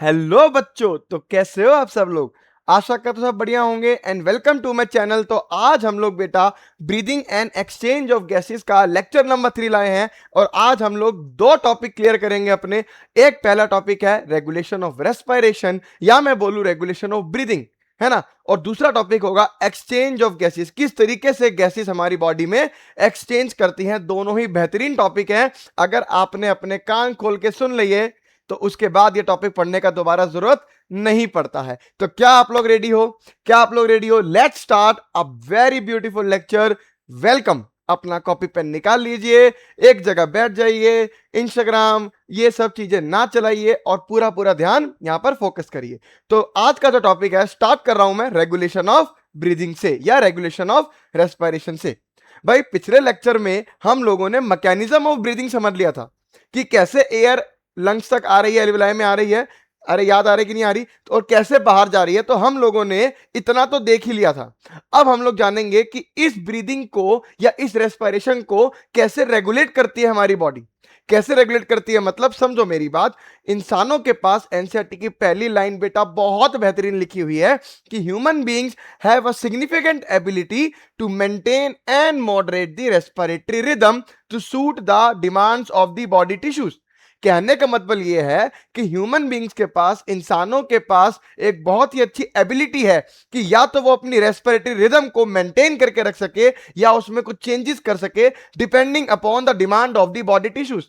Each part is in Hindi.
हेलो बच्चों, तो कैसे हो आप सब लोग। आशा करता हूं सब बढ़िया होंगे and welcome to my channel. तो आज हम लोग बेटा breathing and exchange of gases का लेक्चर नंबर 3 लाए हैं और आज हम लोग दो टॉपिक क्लियर करेंगे अपने। एक पहला टॉपिक है रेगुलेशन ऑफ रेस्पिरेशन या मैं बोलूं रेगुलेशन ऑफ ब्रीदिंग, है ना। और दूसरा टॉपिक होगा एक्सचेंज ऑफ गैसेस, किस तरीके से गैसेस हमारी बॉडी में एक्सचेंज करती हैं। दोनों ही बेहतरीन टॉपिक हैं। अगर आपने अपने कान खोल के सुन लिए तो उसके बाद ये टॉपिक पढ़ने का दोबारा जरूरत नहीं पड़ता है। तो क्या आप लोग रेडी हो? Let's start a very beautiful lecture. Welcome. अपना कॉपी पेन निकाल लीजिए, एक जगह बैठ जाइए, इंस्टाग्राम ये सब चीजें ना चलाइए और पूरा पूरा ध्यान यहां पर फोकस करिए। तो आज का जो टॉपिक है स्टार्ट कर रहा हूं मैं रेगुलेशन ऑफ ब्रीदिंग से या रेगुलेशन ऑफ रेस्पिरेशन से। भाई पिछले लेक्चर में हम लोगों ने मैकेनिज्म ऑफ ब्रीदिंग समझ लिया था कि कैसे एयर लंग्स तक आ रही है, एल्विलाई में आ रही है, अरे याद आ रही कि नहीं आ रही, तो और कैसे बाहर जा रही है। तो हम लोगों ने इतना तो देख ही लिया था। अब हम लोग जानेंगे कि इस ब्रीदिंग को या इस रेस्पिरेशन को कैसे रेगुलेट करती है हमारी बॉडी। कैसे रेगुलेट करती है मतलब समझो मेरी बात। इंसानों के पास एनसीईआरटी की पहली लाइन बेटा बहुत बेहतरीन लिखी हुई है कि human beings have a significant ability to maintain and moderate the respiratory rhythm to suit the demands of the body tissues. कहने का मतलब यह है कि ह्यूमन बीइंग्स के पास, इंसानों के पास एक बहुत ही अच्छी एबिलिटी है कि या तो वो अपनी रेस्पिरेटरी रिदम को मेंटेन करके रख सके या उसमें कुछ चेंजेस कर सके depending upon the demand of the body tissues.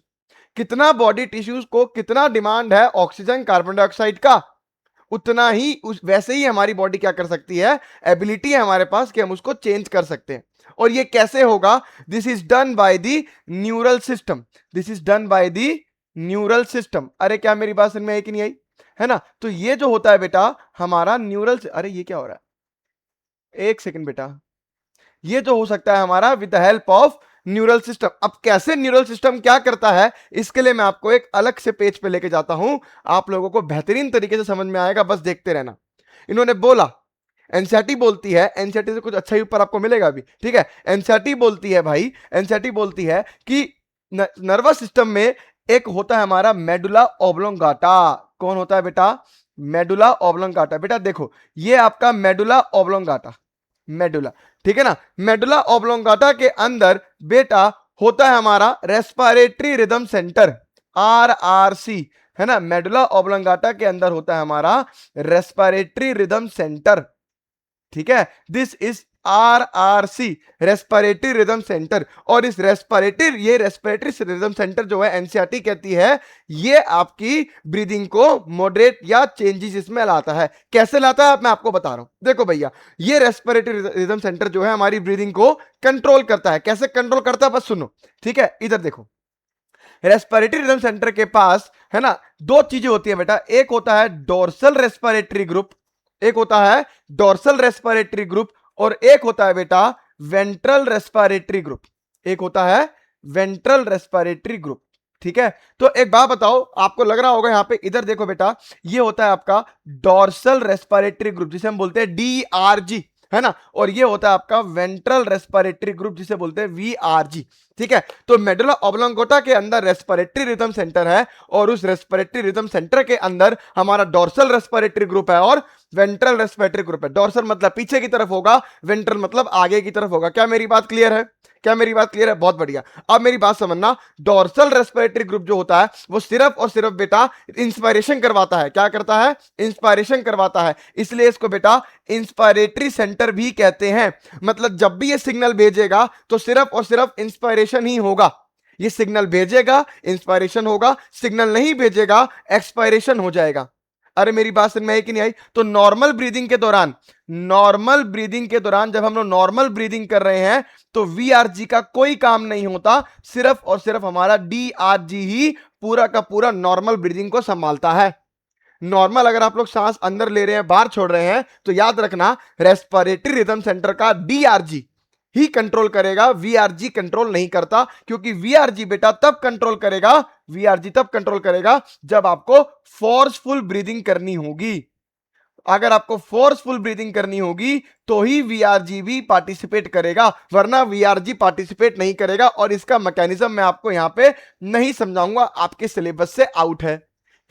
कितना बॉडी टिश्यूज को कितना डिमांड है ऑक्सीजन कार्बन डाइऑक्साइड का, उतना ही वैसे ही हमारी बॉडी क्या कर सकती है, एबिलिटी है हमारे पास कि हम उसको चेंज कर सकते हैं। और ये कैसे होगा? This is done by the neural system. This is done by the neural system. अरे क्या मेरी बात समझ में आई कि नहीं आई? है ना। तो ये जो होता है बेटा हमारा न्यूरल, अरे ये क्या हो रहा है, एक सेकंड बेटा, ये जो हो सकता है हमारा with the help of neural system. अब कैसे न्यूरल सिस्टम क्या करता है, इसके लिए मैं आपको एक अलग से पेज पे लेके जाता हूं, आप लोगों को बेहतरीन तरीके से समझ में आएगा, बस देखते रहना। इन्होंने बोला, एनसीईआरटी बोलती है, एनसीईआरटी से कुछ अच्छा ही ऊपर आपको मिलेगा अभी, ठीक है। एनसीईआरटी बोलती है भाई, एनसीईआरटी बोलती है कि नर्वस सिस्टम में एक होता है हमारा मेडुला ऑब्लोंगाटा। कौन होता है बेटा? Medulla oblongata. बेटा देखो, ये आपका मेडुला ऑब्लोंगाटा, मेडुला, ठीक है ना। मेडुला ऑब्लोंगाटा के अंदर बेटा होता है हमारा रेस्पिरेटरी रिदम सेंटर, आरआरसी, है ना। मेडुला ऑब्लोंगाटा के अंदर होता है हमारा रेस्पिरेटरी रिदम सेंटर, ठीक है। This is RRC, respiratory rhythm centre. और इस रेस्पिरेटरी रिदम सेंटर जो है एनसीईआरटी कहती है ये आपकी ब्रीदिंग को मॉडरेट या चेंजेस इसमें लाता है। कैसे लाता है मैं आपको बता रहा हूं। देखो भैया, ये रेस्पिरेटरी रिदम सेंटर जो है हमारी ब्रीदिंग को कंट्रोल करता है। कैसे कंट्रोल करता है बस सुनो, ठीक है। इधर देखो, रेस्पिरेटरी रिदम सेंटर के पास, है ना, दो चीजें होती है बेटा। एक होता है डोर्सल रेस्पिरेटरी ग्रुप, एक होता है डोर्सल रेस्पिरेटरी ग्रुप, और एक होता है बेटा वेंट्रल रेस्पिरेटरी ग्रुप। एक होता है वेंट्रल रेस्पिरेटरी ग्रुप, ठीक है। तो एक बात बताओ, आपको लग रहा होगा यहां पे, इधर देखो बेटा, ये होता है आपका डोर्सल रेस्पिरेटरी ग्रुप जिसे हम बोलते हैं डीआरजी, है ना। और ये होता है आपका वेंट्रल रेस्पिरेटरी ग्रुप जिसे बोलते हैं वीआरजी, ठीक है। तो मेडुला ऑब्लोंगेटा के अंदर रेस्पिरेटरी रिदम सेंटर है और उस रेस्पिरेटरी रिदम सेंटर के अंदर हमारा डोर्सल रेस्पिरेटरी ग्रुप है और वेंट्रल रेस्पिरेटरी ग्रुप है। डोर्सल मतलब पीछे की तरफ होगा, वेंट्रल मतलब आगे की तरफ होगा। क्या मेरी बात क्लियर है? क्या मेरी बात क्लियर है? बहुत बढ़िया। अब मेरी बात समझना, डोर्सल रेस्पिरेटरी ग्रुप जो होता है वो सिर्फ और सिर्फ बेटा इंस्पायरेशन करवाता है। क्या करता है? इंस्पायरेशन करवाता है। इसलिए इसको बेटा इंस्पायरेटरी सेंटर भी कहते हैं। मतलब जब भी ये सिग्नल भेजेगा तो सिर्फ और सिर्फ इंस्पायरेशन ही होगा। ये सिग्नल भेजेगा, इंस्पायरेशन होगा, सिग्नल नहीं भेजेगा, एक्सपायरेशन हो जाएगा। अरे मेरी बात समझ में आई कि नहीं आई? तो नॉर्मल ब्रीदिंग के दौरान, नॉर्मल ब्रीदिंग के दौरान जब हम लोग नॉर्मल ब्रीदिंग कर रहे हैं तो वीआरजी का कोई काम नहीं होता, सिर्फ और सिर्फ हमारा डीआरजी ही पूरा का पूरा नॉर्मल ब्रीदिंग को संभालता है। नॉर्मल अगर आप लोग सांस अंदर ले रहे हैं, बाहर छोड़ रहे हैं, तो याद रखना रेस्पिरेटरी रिदम सेंटर का डीआरजी ही कंट्रोल करेगा, वीआरजी कंट्रोल नहीं करता। क्योंकि वीआरजी बेटा तब कंट्रोल करेगा, वीआरजी तब कंट्रोल करेगा जब आपको फोर्सफुल ब्रीदिंग करनी होगी। अगर आपको फोर्सफुल ब्रीदिंग करनी होगी तो ही वीआरजी भी पार्टिसिपेट करेगा, वरना वीआरजी पार्टिसिपेट नहीं करेगा। और इसका मैकेनिज्म मैं आपको यहां पे नहीं समझाऊंगा, आपके सिलेबस से आउट है।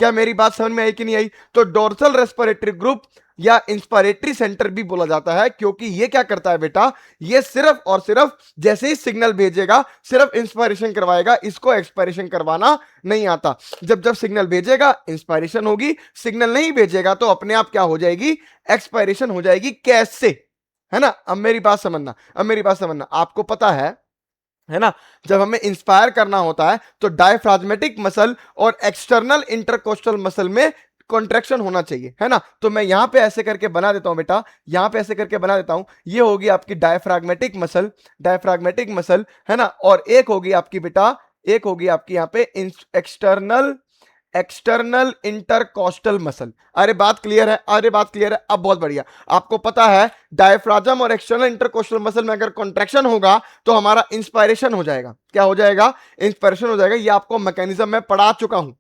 क्या मेरी बात समझ में आई कि नहीं आई? तो डोर्सल रेस्पिरेटरी ग्रुप या इंस्पायरेटरी सेंटर भी बोला जाता है, क्योंकि ये क्या करता है बेटा, ये सिर्फ और सिर्फ जैसे ही सिग्नल भेजेगा सिर्फ इंस्पायरेशन करवाएगा, इसको एक्सपायरेशन करवाना नहीं आता। जब जब सिग्नल भेजेगा इंस्पायरेशन होगी, सिग्नल नहीं भेजेगा तो अपने आप क्या हो जाएगी, एक्सपायरेशन हो जाएगी। कैसे, है ना? अब मेरी बात समझना, अब मेरी बात समझना। आपको पता है ना, जब हमें इंस्पायर करना होता है तो डायफ्राग्मेटिक मसल और एक्सटर्नल इंटरकोस्टल मसल में कॉन्ट्रैक्शन होना चाहिए, है ना? तो मैं यहां पे ऐसे करके बना देता हूं बेटा, यहां पे ऐसे करके बना देता हूं। ये होगी आपकी डायफ्राग्मेटिक मसल, डायफ्राग्मेटिक मसल, है ना? और एक होगी आपकी बेटा, एक होगी आपकी यहां पे एक्सटर्नल एक्सटर्नल इंटरकोस्टल मसल। अरे बात क्लियर है, अरे बात क्लियर है। अब बहुत बढ़िया, आपको पता है डायफ्राजम और एक्सटर्नल इंटरकोस्टल मसल में अगर कॉन्ट्रैक्शन होगा तो हमारा इंस्पायरेशन हो जाएगा। क्या हो जाएगा? इंस्पायरेशन हो जाएगा। ये आपको मैकेनिज्म में पढ़ा चुका हूं,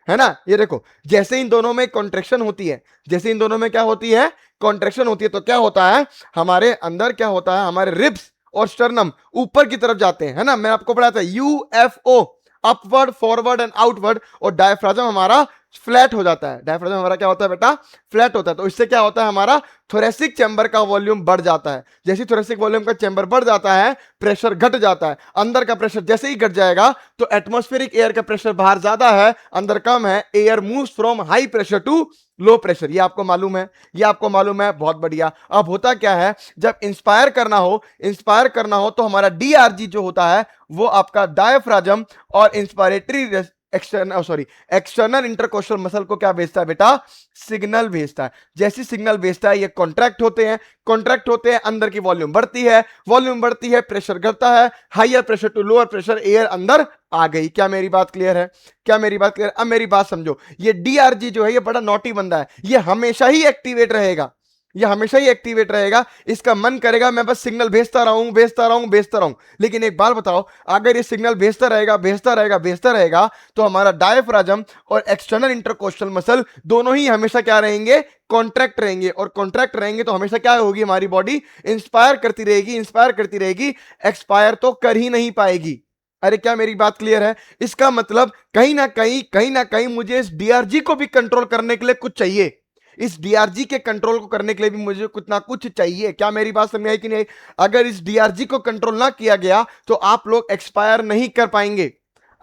है ना? ये देखो, जैसे इन दोनों में कॉन्ट्रैक्शन होती है, जैसे इन दोनों में क्या होती है, कॉन्ट्रैक्शन होती है, तो क्या होता है हमारे अंदर, क्या होता है, हमारे रिब्स और स्टर्नम ऊपर की तरफ जाते हैं, है ना? मैं आपको पढ़ाया था UFO, upward, forward and outward. और डायफ्राजम हमारा फ्लैट हो जाता है, डायफ्राजम हमारा क्या होता है बेटा, फ्लैट होता है। तो इससे क्या होता है, हमारा थोरेसिक चैम्बर का वॉल्यूम बढ़ जाता है। जैसे थोरेसिक वॉल्यूम का चैम्बर बढ़ जाता है, प्रेशर घट जाता है। अंदर का प्रेशर जैसे ही घट जाएगा तो एटमॉस्फेरिक एयर का प्रेशर बाहर ज्यादा है, अंदर कम है। Air moves from high pressure to low pressure. ये आपको मालूम है, ये आपको मालूम है, बहुत बढ़िया। अब होता क्या है, जब इंस्पायर करना हो, इंस्पायर करना हो तो हमारा डीआरजी जो होता है वो आपका डायफ्राजम और इंस्पायरेटरी एक्सटर्नल इंटरकोस्टल मसल को क्या भेजता है बेटा, सिग्नल भेजता है। जैसी सिग्नल भेजता है ये कॉन्ट्रैक्ट होते हैं, कॉन्ट्रैक्ट होते हैं, अंदर की वॉल्यूम बढ़ती है, वॉल्यूम बढ़ती है, प्रेशर घटता है, higher pressure to lower pressure, air अंदर आ गई। क्या मेरी बात क्लियर है? क्या मेरी बात क्लियर? अब मेरी बात समझो, ये डीआरजी जो है ये बड़ा नॉटी बंदा है, ये हमेशा ही एक्टिवेट रहेगा, ये हमेशा ही एक्टिवेट रहेगा। इसका मन करेगा मैं बस सिग्नल भेजता रहूं, भेजता रहूं, भेजता रहूं। लेकिन एक बात बताओ, अगर ये सिग्नल भेजता रहेगा, भेजता रहेगा, भेजता रहेगा, तो हमारा डायफ्राजम और एक्सटर्नल इंटरकोस्टल मसल दोनों ही हमेशा क्या रहेंगे, कॉन्ट्रैक्ट रहेंगे। और कॉन्ट्रैक्ट रहेंगे तो हमेशा क्या होगी, हमारी बॉडी इंस्पायर करती रहेगी, इंस्पायर करती रहेगी, एक्सपायर तो कर ही नहीं पाएगी। अरे क्या मेरी बात क्लियर है? इसका मतलब कहीं ना कहीं मुझे इस डीआरजी को भी कंट्रोल करने के लिए कुछ चाहिए, इस डीआरजी के कंट्रोल को करने के लिए भी मुझे कुछ ना कुछ चाहिए। क्या मेरी बात समझ आई कि नहीं? अगर इस डीआरजी को कंट्रोल ना किया गया तो आप लोग एक्सपायर नहीं कर पाएंगे,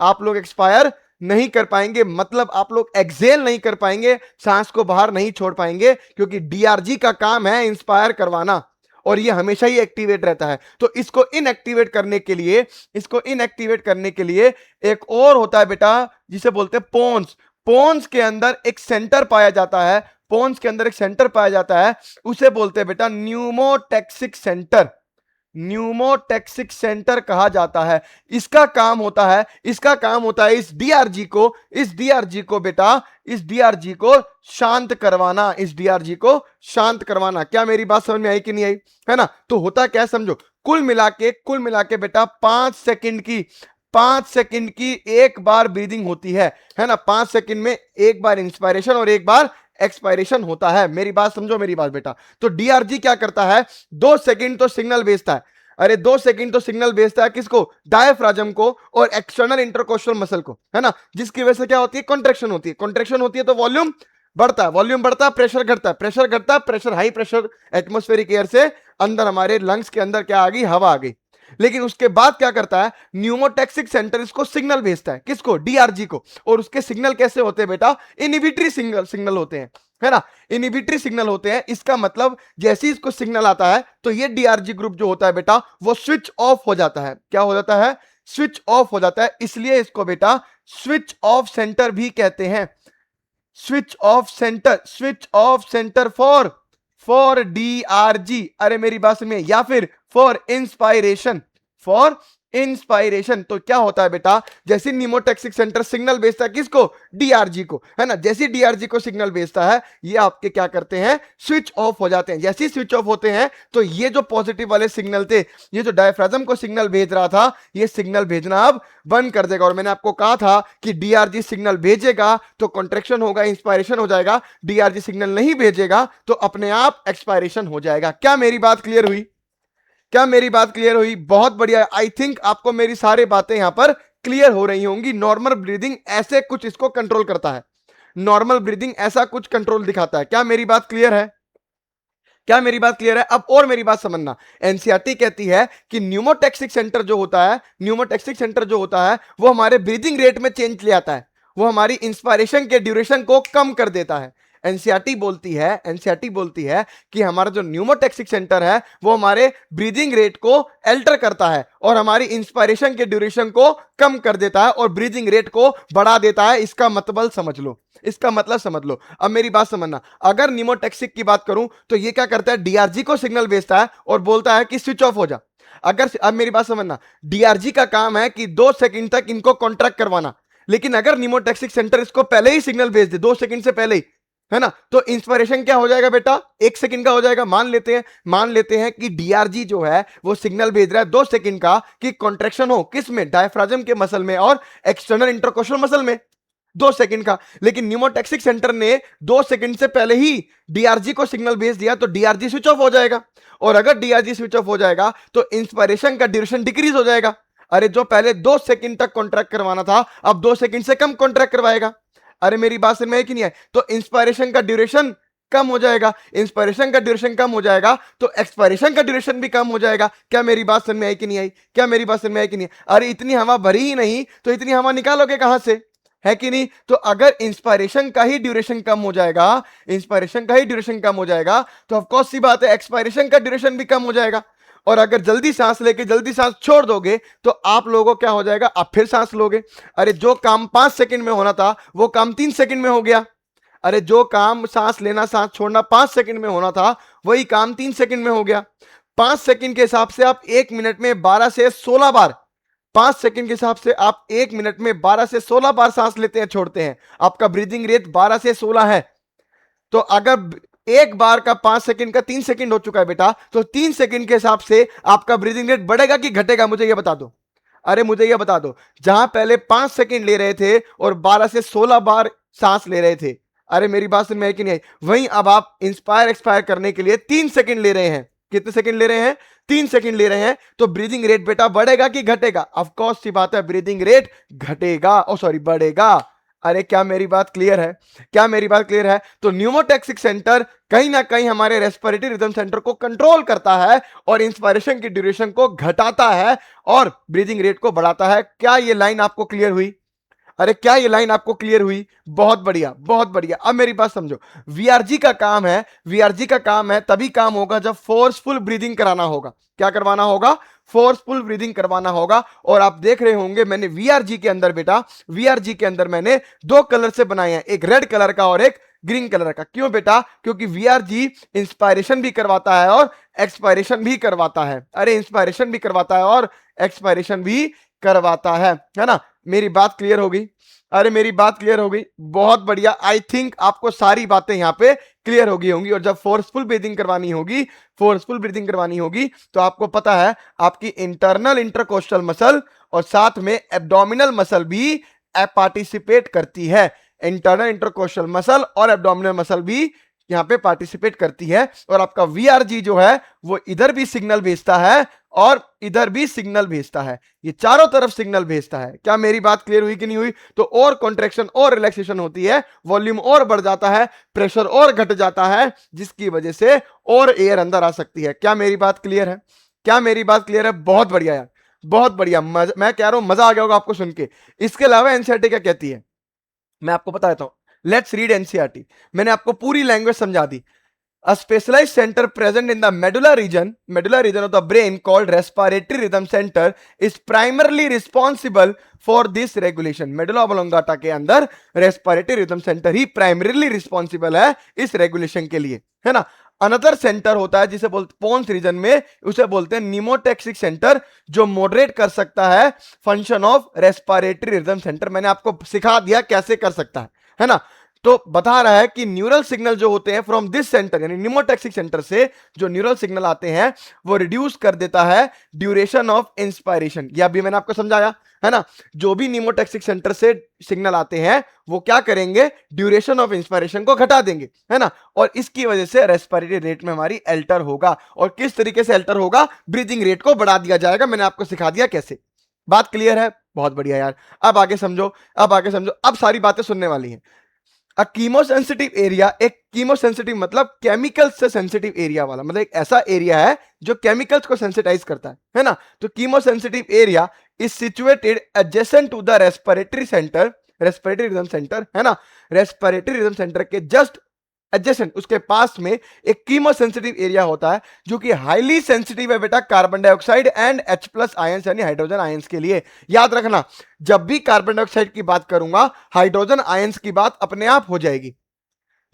आप लोग एक्सपायर नहीं कर पाएंगे, मतलब आप लोग एक्सेल नहीं कर पाएंगे, सांस को बाहर नहीं छोड़ पाएंगे, क्योंकि डीआरजी का काम है इंस्पायर करवाना और ये हमेशा ही एक्टिवेट रहता है। तो इसको इनएक्टिवेट करने के लिए, इसको इनएक्टिवेट करने के लिए एक और होता है बेटा जिसे बोलते हैं पोन्स। पोन्स के अंदर एक सेंटर पाया जाता है, पोन्स के अंदर एक सेंटर पाया जाता है, उसे बोलते हैं बेटा न्यूमोटैक्सिक सेंटर, न्यूमोटैक्सिक सेंटर कहा जाता है। इसका काम होता है, इसका काम होता है इस डीआरजी को, इस डीआरजी को बेटा, इस डीआरजी को शांत करवाना, इस डीआरजी को शांत करवाना। क्या मेरी बात समझ में आई कि नहीं आई? है ना? तो होता क्या है समझो, कुल मिला के बेटा 5 सेकंड की एक बार ब्रीदिंग होती है ना? 5 सेकंड में एक बार इंस्पायरेशन और एक बार एक्सपायरेशन होता है। मेरी बात समझो, मेरी बात बेटा। तो डीआरजी क्या करता है, 2 सेकंड तो सिग्नल भेजता है, अरे 2 सेकंड तो सिग्नल भेजता है, किसको, डायफ्राजम को और एक्सटर्नल इंटरकोस्टल मसल को, है ना? जिसकी वजह से क्या होती है, कॉन्ट्रैक्शन होती है, कॉन्ट्रैक्शन होती है तो वॉल्यूम बढ़ता है, वॉल्यूम बढ़ता है, प्रेशर घटता है, प्रेशर घटता है, pressure high pressure atmospheric air से अंदर हमारे लंग्स के अंदर क्या आ गई, हवा आ गई। लेकिन उसके बाद क्या करता है, न्यूमोटैक्सिक सेंटर इसको सिग्नल भेजता है, किसको, डीआरजी को। और उसके सिग्नल कैसे होते हैं बेटा, इनहिबिटरी सिग्नल होते हैं, है ना? इनहिबिटरी सिग्नल होते हैं। इसका मतलब जैसे ही इसको सिग्नल आता है तो ये डीआरजी ग्रुप जो होता है बेटा वो स्विच ऑफ हो जाता है। क्या हो जाता है, स्विच ऑफ हो जाता है। इसलिए इसको बेटा स्विच ऑफ सेंटर भी कहते हैं, switch off centre, switch off centre for DRG. अरे मेरी बात सुनिए, या फिर फॉर इंस्पायरेशन, फॉर इंस्पायरेशन। तो क्या होता है बेटा, जैसे न्यूमोटैक्सिक सेंटर सिग्नल भेजता है किसको, डीआरजी को, है ना? जैसे डीआरजी को सिग्नल भेजता है ये आपके क्या करते हैं, स्विच ऑफ हो जाते हैं। जैसे ही स्विच ऑफ होते हैं तो ये जो पॉजिटिव वाले सिग्नल थे, ये जो डायफ्राजम को सिग्नल भेज रहा था, ये सिग्नल भेजना अब बंद कर देगा। और मैंने आपको कहा था कि डीआरजी सिग्नल भेजेगा तो कॉन्ट्रैक्शन होगा, इंस्पायरेशन हो जाएगा, डीआरजी सिग्नल नहीं भेजेगा तो अपने आप एक्सपायरेशन हो जाएगा। क्या मेरी बात क्लियर हुई? क्या मेरी बात क्लियर हुई? बहुत बढ़िया। आई थिंक आपको मेरी सारी बातें यहां पर क्लियर हो रही होंगी। नॉर्मल ब्रीदिंग ऐसे कुछ इसको कंट्रोल करता है, नॉर्मल ब्रीदिंग, ऐसा कुछ कंट्रोल दिखाता है। क्या मेरी बात क्लियर है? क्या मेरी बात क्लियर है? अब और मेरी बात समझना, एनसीईआरटी कहती है कि न्यूमोटैक्सिक सेंटर जो होता है, न्यूमोटैक्सिक सेंटर जो होता है वो हमारे ब्रीदिंग रेट में चेंज ले आता है, वो हमारी इंस्पायरेशन के ड्यूरेशन को कम कर देता है। एनसीईआरटी बोलती है कि हमारा जो न्यूमोटैक्सिक सेंटर है वो हमारे ब्रीदिंग रेट को अल्टर करता है और हमारी इंस्पायरेशन के ड्यूरेशन को कम कर देता है और ब्रीदिंग रेट को बढ़ा देता है। इसका मतलब समझ लो, इसका मतलब समझ लो। अब मेरी बात समझना, अगर न्यूमोटैक्सिक की बात करूं तो ये क्या करता है, डीआरजी को सिग्नल भेजता है और बोलता है कि स्विच ऑफ हो जा। अगर, अब मेरी बात समझना, डीआरजी का काम है कि 2 सेकंड तक इनको कॉन्ट्रैक्ट करवाना, लेकिन अगर न्यूमोटैक्सिक सेंटर इसको पहले ही सिग्नल भेज दे, 2 सेकंड से पहले ही, है ना, तो इंस्पिरेशन क्या हो जाएगा बेटा, 1 सेकंड का हो जाएगा। मान लेते हैं कि डीआरजी जो है वो सिग्नल भेज रहा है 2 सेकंड का कि कॉन्ट्रैक्शन हो, किसमें, डायफ्राजम के मसल में और एक्सटर्नल इंटरकोस्टल मसल में, 2 सेकंड का। लेकिन न्यूमोटैक्सिक सेंटर ने 2 सेकंड से पहले ही डीआरजी को सिग्नल भेज दिया, तो डीआरजी स्विच ऑफ हो जाएगा। और अगर डीआरजी स्विच ऑफ हो जाएगा तो इंस्पिरेशन का ड्यूरेशन डिक्रीज हो जाएगा। अरे जो पहले 2 सेकंड तक कॉन्ट्रैक्ट करवाना था अब 2 सेकंड से कम कॉन्ट्रैक्ट करवाएगा। अरे मेरी बात समझ में है कि नहीं है? तो इंस्पिरेशन का ड्यूरेशन कम हो जाएगा, इंस्पिरेशन का ड्यूरेशन कम हो जाएगा तो एक्सपायरेशन का ड्यूरेशन भी कम हो जाएगा। क्या मेरी बात समझ में आई कि नहीं आई? क्या मेरी बात समझ में आई कि नहीं? अरे इतनी हवा भरी ही नहीं तो इतनी हवा निकालोगे कहां से, है कि नहीं? तो अगर इंस्पायरेशन का ही ड्यूरेशन कम हो जाएगा, इंस्पायरेशन का ही ड्यूरेशन कम हो जाएगा तो ऑफ कोर्स सी बात है एक्सपायरेशन का ड्यूरेशन भी कम हो जाएगा। और अगर जल्दी सांस लेके जल्दी सांस छोड़ दोगे तो आप लोगों को क्या हो जाएगा, आप फिर सांस लोगे। अरे जो काम 5 सेकंड में होना था वो काम 3 सेकंड में हो गया। अरे जो काम सांस लेना सांस छोड़ना 5 सेकंड में होना था वही काम 3 सेकंड में हो गया। 5 सेकंड के हिसाब से आप 1 मिनट में 12 से 16 बार, 5 सेकंड के हिसाब से आप 1 मिनट में 12 से 16 बार सांस लेते हैं छोड़ते हैं। आपका ब्रीदिंग रेट 12 से 16 है। तो अगर एक बार का 5 सेकंड का 3 सेकंड हो चुका है बेटा, तो 3 सेकंड के हिसाब से आपका ब्रीदिंग रेट बढ़ेगा कि घटेगा, मुझे यह बता दो। अरे मुझे यह बता दो, जहां पहले 5 सेकंड ले रहे थे और 12 से 16 बार सांस ले रहे थे, अरे मेरी बात समझ में आई कि नहीं? वहीं अब आप इंस्पायर एक्सपायर करने के लिए 3 सेकंड ले रहे हैं। कितने सेकंड ले रहे हैं? 3 सेकंड ले रहे हैं। तो ब्रीदिंग रेट बेटा बढ़ेगा कि घटेगा? ऑफ कोर्स सी बात है, ब्रीदिंग रेट घटेगा, ओ सॉरी बढ़ेगा। अरे क्या मेरी बात क्लियर है? क्या मेरी बात क्लियर है? तो न्यूमोटैक्सिक सेंटर कहीं ना कहीं हमारे रेस्पिरेटरी रिदम सेंटर को कंट्रोल करता है और इंस्पायरेशन की ड्यूरेशन को घटाता है और ब्रीदिंग रेट को बढ़ाता है। क्या ये लाइन आपको क्लियर हुई? अरे क्या ये लाइन आपको क्लियर हुई? बहुत बढ़िया, बहुत बढ़िया। अब मेरी बात समझो, वीआरजी का काम है, वीआरजी का काम है तभी काम होगा जब फोर्सफुल ब्रीदिंग कराना होगा। क्या करवाना होगा? फोर्सफुल ब्रीदिंग करवाना होगा। और आप देख रहे होंगे मैंने वीआरजी के अंदर बेटा, वीआरजी के अंदर मैंने 2 कलर से बनाए हैं, एक रेड कलर का और एक ग्रीन कलर का। क्यों बेटा? क्योंकि वीआरजी इंस्पायरेशन भी करवाता है और एक्सपायरेशन भी करवाता है। अरे इंस्पायरेशन भी करवाता है और एक्सपायरेशन भी करवाता है ना? मेरी बात क्लियर होगी? अरे मेरी बात क्लियर हो गई, बहुत बढ़िया। आई थिंक आपको सारी बातें यहां पे क्लियर हो गई होंगी। और जब फोर्सफुल ब्रीदिंग करवानी होगी, फोर्सफुल ब्रीदिंग करवानी होगी तो आपको पता है आपकी इंटरनल इंटरकोस्टल मसल और साथ में एब्डोमिनल मसल भी पार्टिसिपेट करती है। इंटरनल इंटरकोस्टल मसल और एब्डोमिनल मसल भी यहां पे पार्टिसिपेट करती है। और आपका वीआरजी जो है वो इधर भी सिग्नल भेजता है और इधर भी सिग्नल भेजता है, ये चारों तरफ सिग्नल भेजता है। क्या मेरी बात क्लियर हुई कि नहीं हुई? तो और कॉन्ट्रैक्शन और रिलैक्सेशन होती है, वॉल्यूम और बढ़ जाता है, प्रेशर और घट जाता है, जिसकी वजह से और एयर अंदर आ सकती है। क्या मेरी बात क्लियर है? क्या मेरी बात क्लियर है? बहुत बढ़िया यार, बहुत बढ़िया। मैं कह रहा हूं मजा आ गया होगा आपको सुन के। इसके अलावा एनसीईआरटी क्या कहती है मैं आपको बता देता हूं। Let's read NCERT. मैंने आपको पूरी लैंग्वेज समझा दी। A specialized center present in the medulla region of the brain called respiratory rhythm center is primarily responsible for this regulation. medulla oblongata के अंदर respiratory rhythm center ही primarily responsible है इस regulation के लिए, है ना? अनदर सेंटर होता है जिसे बोलते पोन्स रीजन में, उसे बोलते हैं निमोटैक्सिक सेंटर, जो मॉडरेट कर सकता है function of respiratory rhythm centre. मैंने आपको सिखा दिया कैसे कर सकता है ना? तो बता रहा है कि न्यूरल सिग्नल जो होते हैं फ्रॉम दिस सेंटर, यानी निमोटैक्सिक सेंटर से जो न्यूरल सिग्नल आते हैं वो रिड्यूस कर देता है ड्यूरेशन ऑफ इंस्पायरेशन। यह भी मैंने आपको समझाया, है ना? जो भी निमोटैक्सिक सेंटर से सिग्नल आते हैं वो क्या करेंगे, ड्यूरेशन ऑफ इंस्पायरेशन को घटा देंगे, है ना? और इसकी वजह से रेस्पिरेटरी रेट में हमारी अल्टर होगा। और किस तरीके से अल्टर होगा? ब्रीदिंग रेट को बढ़ा दिया जाएगा। मैंने आपको सिखा दिया कैसे। बात क्लियर है? बहुत बढ़िया यार। अब आगे समझो, अब आगे समझो, अब सारी बातें सुनने वाली हैं। अ कीमोसेंसिटिव एरिया, एक कीमोसेंसिटिव मतलब केमिकल से सेंसिटिव एरिया वाला, मतलब एक ऐसा एरिया है जो केमिकल्स को सेंसिटाइज करता है ना। तो chemosensitive area is situated adjacent to the respiratory centre, respiratory rhythm centre है ना, रेस्पिरेटरी रिदम सेंटर के जस्ट एडजेसेंट, उसके पास में एक कीमोसेंसिटिव एरिया होता है जो कि हाईली सेंसिटिव है बेटा carbon dioxide and H plus ions यानी हाइड्रोजन आयंस के लिए। याद रखना, जब भी कार्बन डाइऑक्साइड की बात करूंगा हाइड्रोजन आयंस की बात अपने आप हो जाएगी,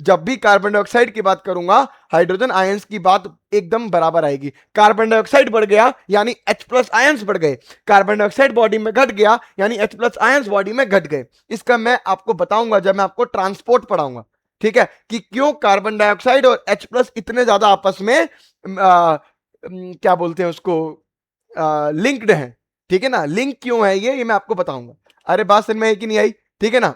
जब भी कार्बन डाइऑक्साइड की बात करूंगा हाइड्रोजन आयंस की बात एकदम बराबर आएगी। कार्बन डाइऑक्साइड बढ़ गया यानी H प्लस आयंस बढ़ गए, कार्बन डाइऑक्साइड बॉडी में घट गया यानी H प्लस आयंस बॉडी में घट गए। इसका मैं आपको बताऊंगा जब मैं आपको ट्रांसपोर्ट पढ़ाऊंगा, ठीक है, कि क्यों कार्बन डाइऑक्साइड और H प्लस इतने ज्यादा आपस में क्या बोलते हैं उसको, लिंक्ड है, ठीक है ना, लिंक क्यों है ये मैं आपको बताऊंगा। अरे बात समझ में आई कि नहीं आई, ठीक है ना।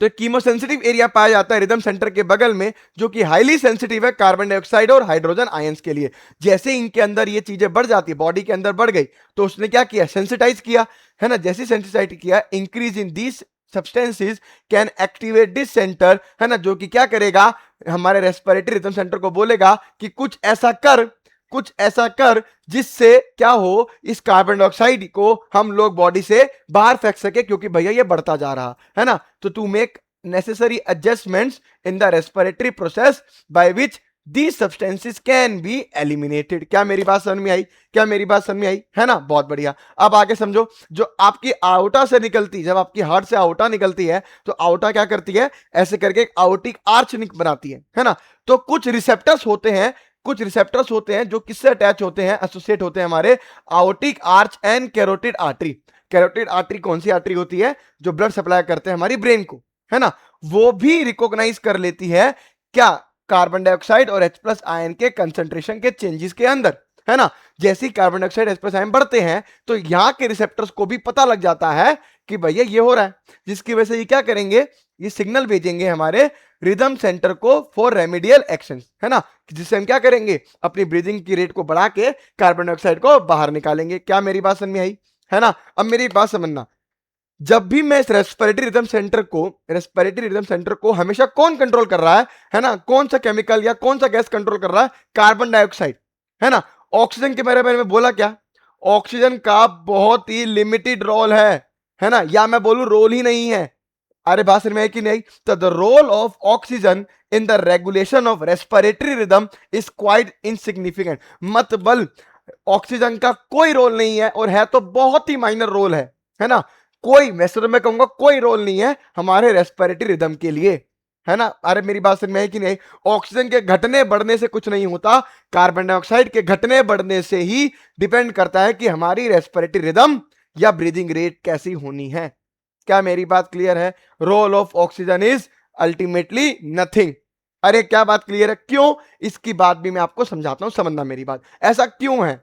तो कीमोसेंसिटिव एरिया पाया जाता है रिदम सेंटर के बगल में जो कि हाईली सेंसिटिव है कार्बन डाइऑक्साइड और हाइड्रोजन आयंस के लिए। जैसे इनके अंदर ये चीजें बढ़ जाती है, बॉडी के अंदर बढ़ गई, तो उसने क्या किया, सेंसिटाइज किया, है ना। जैसे सेंसिटाइज किया, increase in this substances can activate this centre, है ना, जो कि क्या करेगा, हमारे रेस्पिरेटरी रिदम सेंटर को बोलेगा कि कुछ ऐसा कर, कुछ ऐसा कर जिससे क्या हो, इस कार्बन डाइऑक्साइड को हम लोग बॉडी से बाहर फेंक सके, क्योंकि भैया ये बढ़ता जा रहा है ना। तो to make necessary adjustments in the respiratory process by which these substances can be eliminated। क्या मेरी बात समझ में आई, क्या मेरी बात समझ में आई, है ना, बहुत बढ़िया। अब आगे समझो, जो आपकी आउटा से निकलती, जब आपकी हार्ट से आउटा निकलती है तो आउटा क्या करती है, ऐसे करके एक आउटिक आर्च बनाती है ना। तो कुछ रिसेप्टर्स होते हैं, कुछ रिसेप्टर्स होते हैं जो किससे अटैच होते हैं, एसोसिएट होते हैं हमारे आउटिक arch and carotid artery. Carotid artery कौन सी आर्टरी होती है, जो ब्लड सप्लाई करते हैं हमारी ब्रेन को, है ना। वो भी रिकॉग्नाइज कर लेती है क्या, कार्बन डाइऑक्साइड और H प्लस आयन के कंसंट्रेशन के चेंजेस के अंदर, है ना। जैसे ही carbon dioxide H plus ion बढ़ते हैं तो यहां के रिसेप्टर्स को भी पता लग जाता है कि भैया ये हो रहा है, जिसकी वजह से ये क्या करेंगे, ये सिग्नल भेजेंगे हमारे रिदम सेंटर को फॉर रेमेडियल एक्शन, है ना, जिससे हम क्या करेंगे, अपनी ब्रीदिंग की रेट को बढ़ा के कार्बन डाइऑक्साइड को बाहर निकालेंगे। क्या मेरी बात समझ में आई, है ना। अब मेरी बात समझना, जब भी मैं इस रेस्पिरेटरी रिदम सेंटर को हमेशा कौन कंट्रोल कर रहा है ना, कौन सा केमिकल या कौन सा गैस कंट्रोल कर रहा है, कार्बन डाइऑक्साइड, है ना। ऑक्सीजन के बारे में बोला क्या, ऑक्सीजन का बहुत ही लिमिटेड रोल है ना, या मैं बोलूं रोल ही नहीं है। अरे बात समझ में आई कि नहीं, तो the role of oxygen in the regulation of respiratory rhythm is quite insignificant. मतलब ऑक्सीजन का कोई रोल नहीं है, और है तो बहुत ही माइनर रोल है ना। कोई, वैसे तो मैं कहूंगा कोई रोल नहीं है हमारे रेस्पिरेटरी रिदम के लिए, है ना। अरे मेरी बात समझ में है कि नहीं, ऑक्सीजन के घटने बढ़ने से कुछ नहीं होता, कार्बन डाइऑक्साइड के घटने बढ़ने से ही डिपेंड करता है कि हमारी रेस्पिरेटरी रिदम या ब्रीदिंग रेट कैसी होनी है। क्या मेरी बात क्लियर है, role of oxygen is ultimately nothing. अरे क्या बात क्लियर है, क्यों, इसकी बात भी मैं आपको समझाता हूं, समझना मेरी बात। ऐसा क्यों है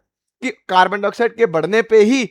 कि कार्बन डाइऑक्साइड के बढ़ने पे ही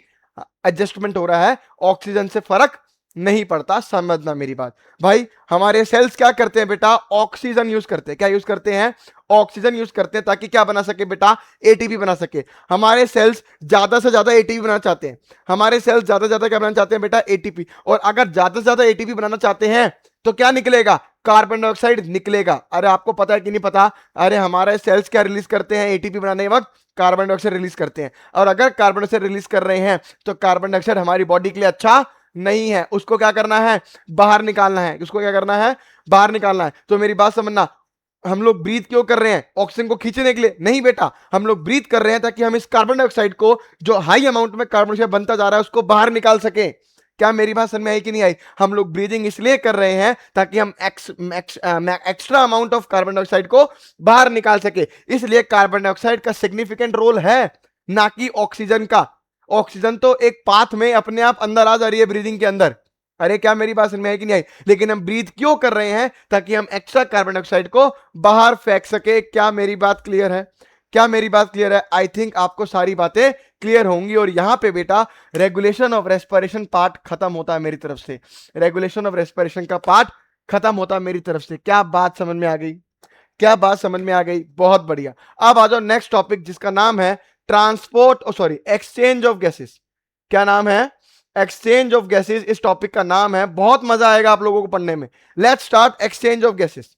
एडजस्टमेंट हो रहा है, ऑक्सीजन से फर्क नहीं पड़ता, समझना मेरी बात। भाई हमारे सेल्स क्या करते हैं बेटा, ऑक्सीजन यूज करते हैं, क्या यूज करते हैं, ऑक्सीजन यूज करते हैं, ताकि क्या बना सके बेटा, एटीपी बना सके। हमारे सेल्स ज्यादा से ज्यादा एटीपी बनाना चाहते हैं, हमारे सेल्स ज्यादा से ज्यादा क्या बनाना चाहते हैं बेटा, एटीपी। और अगर ज्यादा से ज्यादा एटीपी बनाना चाहते हैं तो क्या निकलेगा, कार्बन डाइऑक्साइड निकलेगा। अरे आपको पता है कि नहीं पता, अरे हमारे सेल्स क्या रिलीज करते हैं एटीपी बनाने के वक्त, कार्बन डाइऑक्साइड रिलीज करते हैं। और अगर कार्बन डाइऑक्साइड रिलीज कर रहे हैं तो कार्बन डाइऑक्साइड हमारी बॉडी के लिए अच्छा नहीं है, उसको क्या करना है, बाहर निकालना है, उसको क्या करना है, बाहर निकालना है। तो मेरी बात समझना, हम लोग ब्रीथ क्यों कर रहे हैं, ऑक्सीजन को खींचने के लिए नहीं बेटा, हम लोग ब्रीथ कर रहे हैं ताकि हम इस कार्बन डाइऑक्साइड को, जो हाई अमाउंट में कार्बन डाइऑक्साइड बनता जा रहा है, उसको बाहर निकाल सके। क्या मेरी बात समझ में आई कि नहीं आई, हम लोग ब्रीदिंग इसलिए कर रहे हैं ताकि हम extra amount of carbon dioxide को बाहर निकाल सके। इसलिए कार्बन डाइऑक्साइड का सिग्निफिकेंट रोल है, ना कि ऑक्सीजन का। ऑक्सीजन तो एक पाथ में अपने आप अंदर आ जा रही है ब्रीदिंग के अंदर। अरे क्या मेरी बात समझ में आई कि नहीं आई, लेकिन हम ब्रीथ क्यों कर रहे हैं, ताकि हम एक्स्ट्रा कार्बन डाइऑक्साइड को बाहर फेंक सके। क्या मेरी बात क्लियर है, क्या मेरी बात क्लियर है, आई थिंक आपको सारी बातें क्लियर होंगी। और यहां पे बेटा रेगुलेशन ऑफ रेस्पिरेशन पार्ट खत्म होता है मेरी तरफ से, रेगुलेशन ऑफ रेस्पिरेशन का पार्ट खत्म होता है मेरी तरफ से। क्या बात समझ में आ गई, क्या बात समझ में आ गई, बहुत बढ़िया। अब आ जाओ नेक्स्ट टॉपिक जिसका नाम है transport, sorry exchange of gases. क्या नाम है, एक्सचेंज ऑफ गैसेस इस टॉपिक का नाम है, बहुत मजा आएगा आप लोगों को पढ़ने में। Let's start exchange of gases,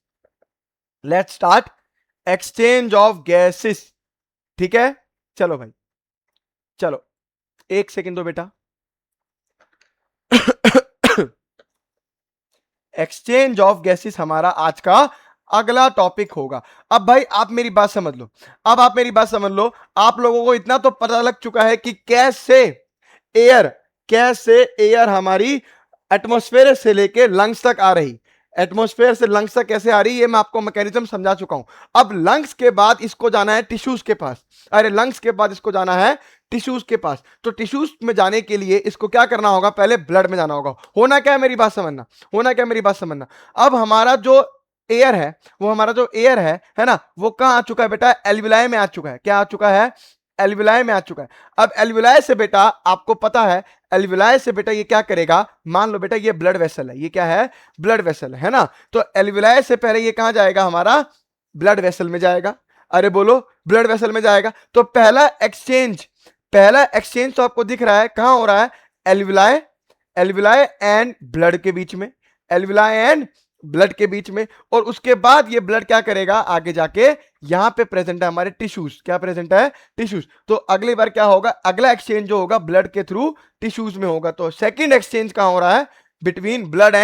let's start exchange of gases. ठीक है, चलो भाई, चलो एक सेकंड दो बेटा। एक्सचेंज ऑफ गैसेस हमारा आज का अगला टॉपिक होगा। अब भाई आप मेरी बात समझ लो, अब आप मेरी बात समझ लो, आप लोगों को इतना तो पता लग चुका है कि कैसे एयर हमारी एटमॉस्फेयर से लेके लंग्स तक आ रही, एटमॉस्फेयर से लंग्स तक कैसे आ रही है मैं आपको मैकेनिज्म समझा चुका हूं। अब लंग्स के बाद इसको जाना है टिश्यूज के पास, अरे लंग्स के बाद इसको जाना है टिश्यूज के पास। तो टिश्यूज में जाने के लिए इसको क्या करना होगा, पहले ब्लड में जाना होगा। होना क्या है मेरी बात समझना, होना क्या मेरी बात समझना। अब हमारा जो एयर है, वो हमारा जो एयर है ना, वो कहां आ चुका है बेटा, एल्विलाय में आ चुका है। क्या आ चुका है, एल्विलाय में आ चुका है। अब एल्विलाय से बेटा आपको पता है, एल्विलाय से बेटा ये क्या करेगा, मान लो बेटा ये ब्लड वेसल है, ये क्या है, ब्लड वेसल है ना। तो एल्विलाय से पहले ये कहां जाएगा, हमारा ब्लड वेसल में जाएगा। अरे बोलो, ब्लड वेसल में जाएगा। तो पहला एक्सचेंज तो आपको दिख रहा है कहां हो रहा है, एल्विलाय, एल्विलाय एंड ब्लड के बीच में, एल्विलाय एंड ब्लड के बीच में। और उसके बाद ये ब्लड क्या करेगा, आगे जाके यहां पे प्रेजेंट है हमारे टिश्यूज, क्या प्रेजेंट है, टिश्यूज। तो अगली बार क्या होगा, अगला एक्सचेंज जो होगा ब्लड के थ्रू टिश्यूज में होगा। तो सेकंड एक्सचेंज कहां हो रहा है, बिटवीन ब्लड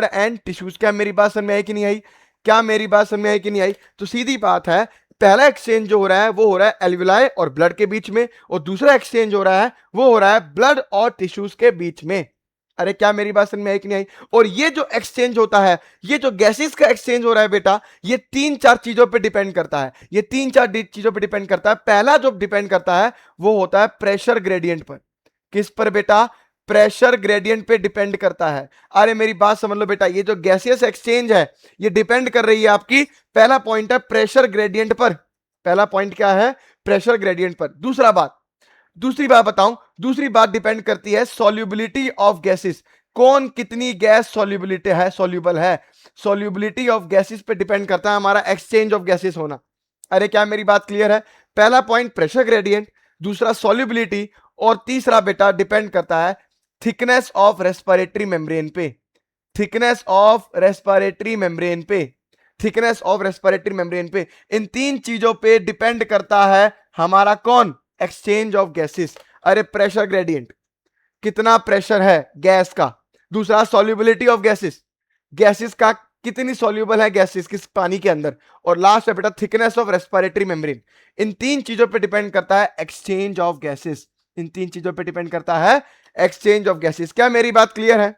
एंड टिश्यूज। क्या मेरी बात समझ में आई कि नहीं आई, क्या मेरी बात समझ में आई कि नहीं आई। तो सीधी बात है, पहला एक्सचेंज जो हो रहा है वो हो रहा है एल्विलाय और ब्लड के बीच में, और दूसरा एक्सचेंज हो रहा है वो हो रहा है ब्लड और टिश्यूज के बीच में। अरे क्या मेरी बात समझ में आई कि नहीं आई। और ये जो एक्सचेंज होता है, ये जो गैसेस का एक्सचेंज हो रहा है बेटा, ये 3-4 चीजों पे डिपेंड करता है, ये 3-4 चीजों पे डिपेंड करता है। पहला जो डिपेंड करता है वो होता है प्रेशर ग्रेडियंट पर। किस पर बेटा, प्रेशर ग्रेडियंट पे डिपेंड करता है। अरे मेरी बात समझ लो बेटा, ये जो गैसियस एक्सचेंज है ये डिपेंड कर रही है आपकी, पहला पॉइंट है प्रेशर ग्रेडियंट पर, पहला पॉइंट क्या है, प्रेशर ग्रेडियंट पर। दूसरी बात बताऊं, दूसरी बात डिपेंड करती है सॉल्युबिलिटी ऑफ गैसेस, कौन कितनी गैस सॉल्युबिलिटी है, सॉल्युबल है। सॉल्युबिलिटी ऑफ गैसेस पे डिपेंड करता है हमारा एक्सचेंज ऑफ गैसेस होना। अरे क्या मेरी बात क्लियर है। पहला पॉइंट प्रेशर ग्रेडियंट, दूसरा सॉल्युबिलिटी, और तीसरा बेटा डिपेंड करता है थिकनेस ऑफ रेस्पिरेटरी मेम्ब्रेन पे, थिकनेस ऑफ रेस्पिरेटरी मेम्ब्रेन पे, थिकनेस ऑफ रेस्पिरेटरी मेम्ब्रेन पे। इन 3 चीजों पे डिपेंड करता है हमारा कौन, एक्सचेंज ऑफ गैसेस। अरे प्रेशर ग्रेडियंट, कितना प्रेशर है गैस का, दूसरा सॉल्युबिलिटी ऑफ गैसेस, गैसेस का कितनी सॉल्युबल है गैसेस किस पानी के अंदर, और लास्ट है बेटा थिकनेस ऑफ रेस्पिरेटरी मेम्ब्रेन। इन 3 चीजों पे डिपेंड करता है एक्सचेंज ऑफ गैसेस, इन 3 चीजों पे डिपेंड करता है एक्सचेंज ऑफ गैसेस। क्या मेरी बात क्लियर है,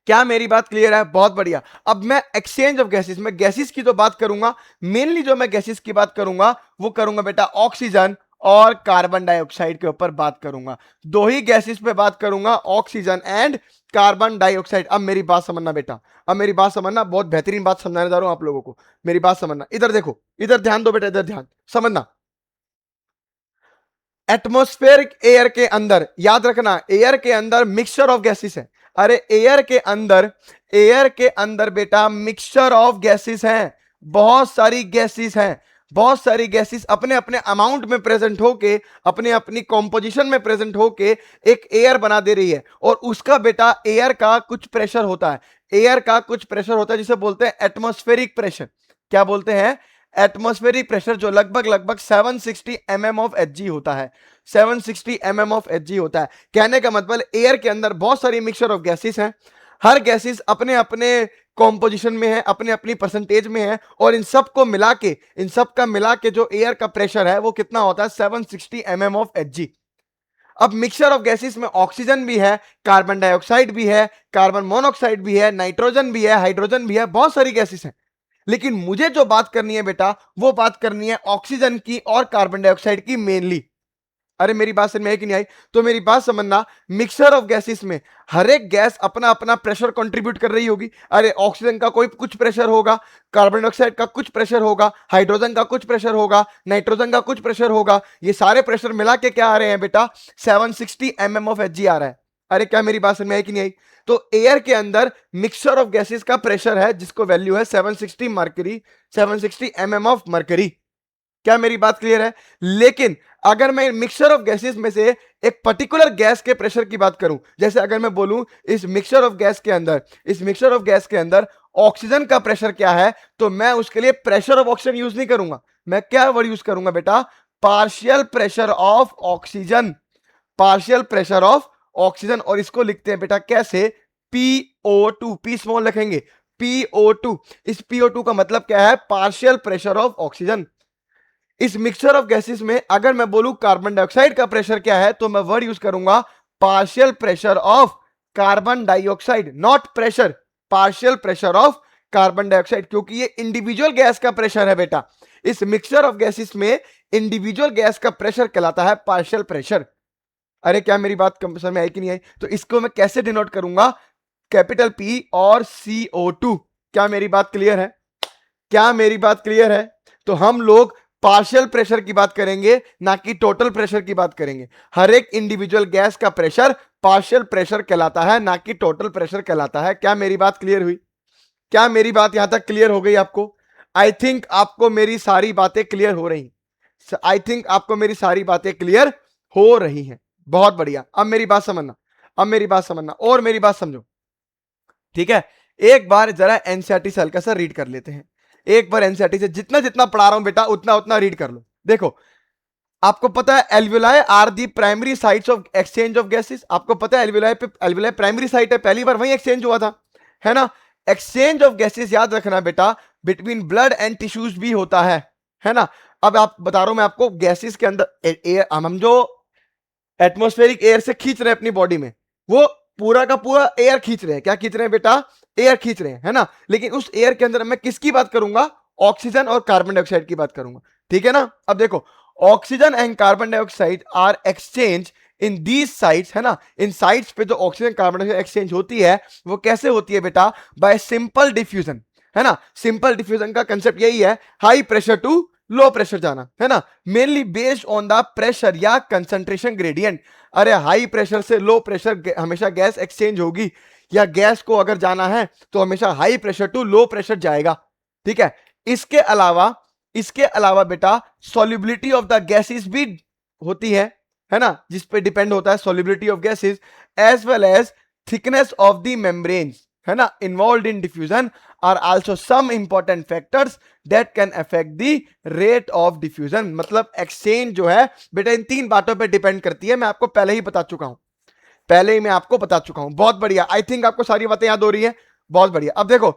क्या मेरी बात क्लियर है, बहुत बढ़िया। अब मैं एक्सचेंज ऑफ गैसेस में गैसेस की जो बात करूंगा, मेनली जो मैं गैसेस की बात करूंगा वो करूंगा बेटा ऑक्सीजन और कार्बन डाइऑक्साइड के ऊपर बात करूंगा। दो ही गैसेस पे बात करूंगा, ऑक्सीजन एंड कार्बन डाइऑक्साइड। अब मेरी बात समझना बेटा, अब मेरी बात समझना, बहुत बेहतरीन बात समझाने जा रहा हूं आप लोगों को, मेरी बात समझना। इधर देखो, इधर ध्यान दो बेटा, इधर ध्यान समझना। एटमॉस्फेरिक एयर के अंदर, याद रखना, एयर के अंदर मिक्सचर ऑफ गैसेस है। अरे एयर के अंदर बेटा मिक्सचर ऑफ गैसेस हैं, बहुत सारी गैसेस हैं, बहुत सारी गैसेस अपने अपने अमाउंट में प्रेजेंट होके, अपने अपनी कॉम्पोजिशन में प्रेजेंट होके एक एयर बना दे रही है। और उसका बेटा एयर का कुछ प्रेशर होता है, एयर का कुछ प्रेशर होता है जिसे बोलते हैं एटमॉस्फेरिक प्रेशर। क्या बोलते हैं, एटमॉस्फेरिक प्रेशर, जो लगभग 760 mm ऑफ Hg होता है, 760 mm ऑफ Hg होता है। कहने का मतलब एयर के अंदर बहुत सारी मिक्सचर ऑफ गैसेस हैं, हर गैसेस अपने अपने कॉम्पोजिशन में है, अपने अपनी परसेंटेज में है, और इन सब को मिला के, इन सब का मिला के जो एयर का प्रेशर है वो कितना होता है, 760 mm ऑफ Hg। अब मिक्सचर ऑफ गैसेस में ऑक्सीजन भी है, कार्बन डाइऑक्साइड भी है, कार्बन मोनोऑक्साइड भी है, नाइट्रोजन भी है, हाइड्रोजन भी है, बहुत सारी गैसेस हैं। लेकिन मुझे जो बात करनी है बेटा, वो बात करनी है ऑक्सीजन की और कार्बन डाइऑक्साइड की मेनली। अरे मेरी बात समझ में आई कि नहीं आई। तो मेरी बात समझना, मिक्सचर ऑफ गैसेस में हर एक गैस अपना अपना प्रेशर कंट्रीब्यूट कर रही होगी। अरे ऑक्सीजन का कोई कुछ प्रेशर होगा, कार्बन डाइऑक्साइड का कुछ प्रेशर होगा, हाइड्रोजन का कुछ प्रेशर होगा, नाइट्रोजन का कुछ प्रेशर होगा। ये सारे प्रेशर मिला के क्या आ रहे हैं बेटा, 760 mm ऑफ Hg आ रहा है। अरे क्या मेरी बात समझ में आई कि नहीं आई। तो एयर के अंदर मिक्सचर ऑफ गैसेस का प्रेशर है जिसको वैल्यू है 760 मर्करी, 760 mm ऑफ मर्करी। क्या मेरी बात क्लियर है? लेकिन अगर मैं मिक्सचर ऑफ गैसेस में से एक पर्टिकुलर गैस के प्रेशर की बात करूं, जैसे अगर मैं बोलूं इस मिक्सचर ऑफ गैस के अंदर ऑक्सीजन का प्रेशर क्या है, तो मैं उसके लिए प्रेशर ऑफ ऑक्सीजन यूज नहीं करूंगा, मैं क्या वर्ड यूज करूंगा बेटा? Partial pressure of oxygen, partial pressure of oxygen. और इसको लिखते हैं बेटा कैसे? PO2, पी स्मॉल लिखेंगे, PO2। इस PO2 का मतलब क्या है? Partial pressure of oxygen. इस मिक्सचर ऑफ गैसेस में अगर मैं बोलूं कार्बन डाइऑक्साइड का प्रेशर क्या है, तो मैं वर्ड यूज करूंगा partial pressure of carbon dioxide, not pressure, partial pressure of carbon dioxide, क्योंकि ये इंडिविजुअल गैस का प्रेशर है बेटा। इस मिक्सचर ऑफ गैसेस में इंडिविजुअल गैस का प्रेशर कहलाता है पार्शियल प्रेशर। अरे क्या मेरी बात समझ में आई कि नहीं आई? तो इसको मैं कैसे डिनोट करूंगा? कैपिटल P और CO2। क्या मेरी बात क्लियर है? क्या मेरी बात क्लियर है? तो हम लोग पार्शियल प्रेशर की बात करेंगे, ना कि टोटल प्रेशर की बात करेंगे। हर एक इंडिविजुअल गैस का प्रेशर पार्शियल प्रेशर कहलाता है, ना कि टोटल प्रेशर कहलाता है। क्या मेरी बात क्लियर हुई? क्या मेरी बात यहां तक क्लियर हो गई आपको? आई थिंक आपको मेरी सारी बातें क्लियर हो रही, आई थिंक आपको मेरी सारी बातें क्लियर हो रही हैं। बहुत बढ़िया। अब मेरी बात समझना, अब मेरी बात समझना और मेरी बात समझो, ठीक है? एक बार जरा एनसीईआरटी से हल्का सा रीड कर लेते हैं। एक बार एनसीईआरटी से जितना जितना पढ़ा रहा हूं बेटा उतना उतना रीड कर लो। देखो, आपको पता है alveoli are the primary sites of exchange of gases. आपको पता है एल्वियोलाई प्राइमरी साइट है, पहली बार वहीं एक्सचेंज हुआ था, है ना? एक्सचेंज ऑफ गैसेस याद रखना बेटा बिटवीन ब्लड एंड टिश्यूज भी होता है ना? अब आप बता रहा हूं मैं आपको, गैसेस के अंदर एयर, हम जो एटमॉस्फेरिक एयर से खींच रहे हैं अपनी बॉडी में, वो पूरा का पूरा एयर खींच रहे हैं। क्या खींच रहे हैं बेटा? एयर खींच रहे हैं, है ना? लेकिन उस एयर के अंदर मैं किसकी बात करूंगा? ऑक्सीजन और कार्बन डाइऑक्साइड की बात करूंगा, ठीक है ना? अब देखो, oxygen and carbon dioxide are exchange in these sites, है ना? इन साइट्स पे जो ऑक्सीजन कार्बन डाइऑक्साइड एक्सचेंज होती है वो कैसे होती है बेटा? बाय सिंपल डिफ्यूजन, है ना? सिंपल डिफ्यूजन का कंसेप्ट यही है, high pressure to low pressure जाना, है ना? Mainly based on the pressure या कंसंट्रेशन ग्रेडियंट। अरे हाई प्रेशर से लो प्रेशर हमेशा गैस एक्सचेंज होगी, या गैस को अगर जाना है तो हमेशा high pressure to low pressure जाएगा, ठीक है? इसके अलावा बेटा सॉल्युबिलिटी ऑफ द गैसेस भी होती है ना? जिस पे डिपेंड होता है solubility of gases, as well as thickness of the membranes, है ना? Involved in diffusion are also some important factors that can affect the rate of diffusion. मतलब एक्सचेंज जो है बेटा इन तीन बातों पे डिपेंड करती है, मैं आपको पहले ही बता चुका हूं, पहले ही मैं आपको बता चुका हूं। बहुत बढ़िया, आई थिंक आपको सारी बातें याद हो रही है। बहुत बढ़िया। अब देखो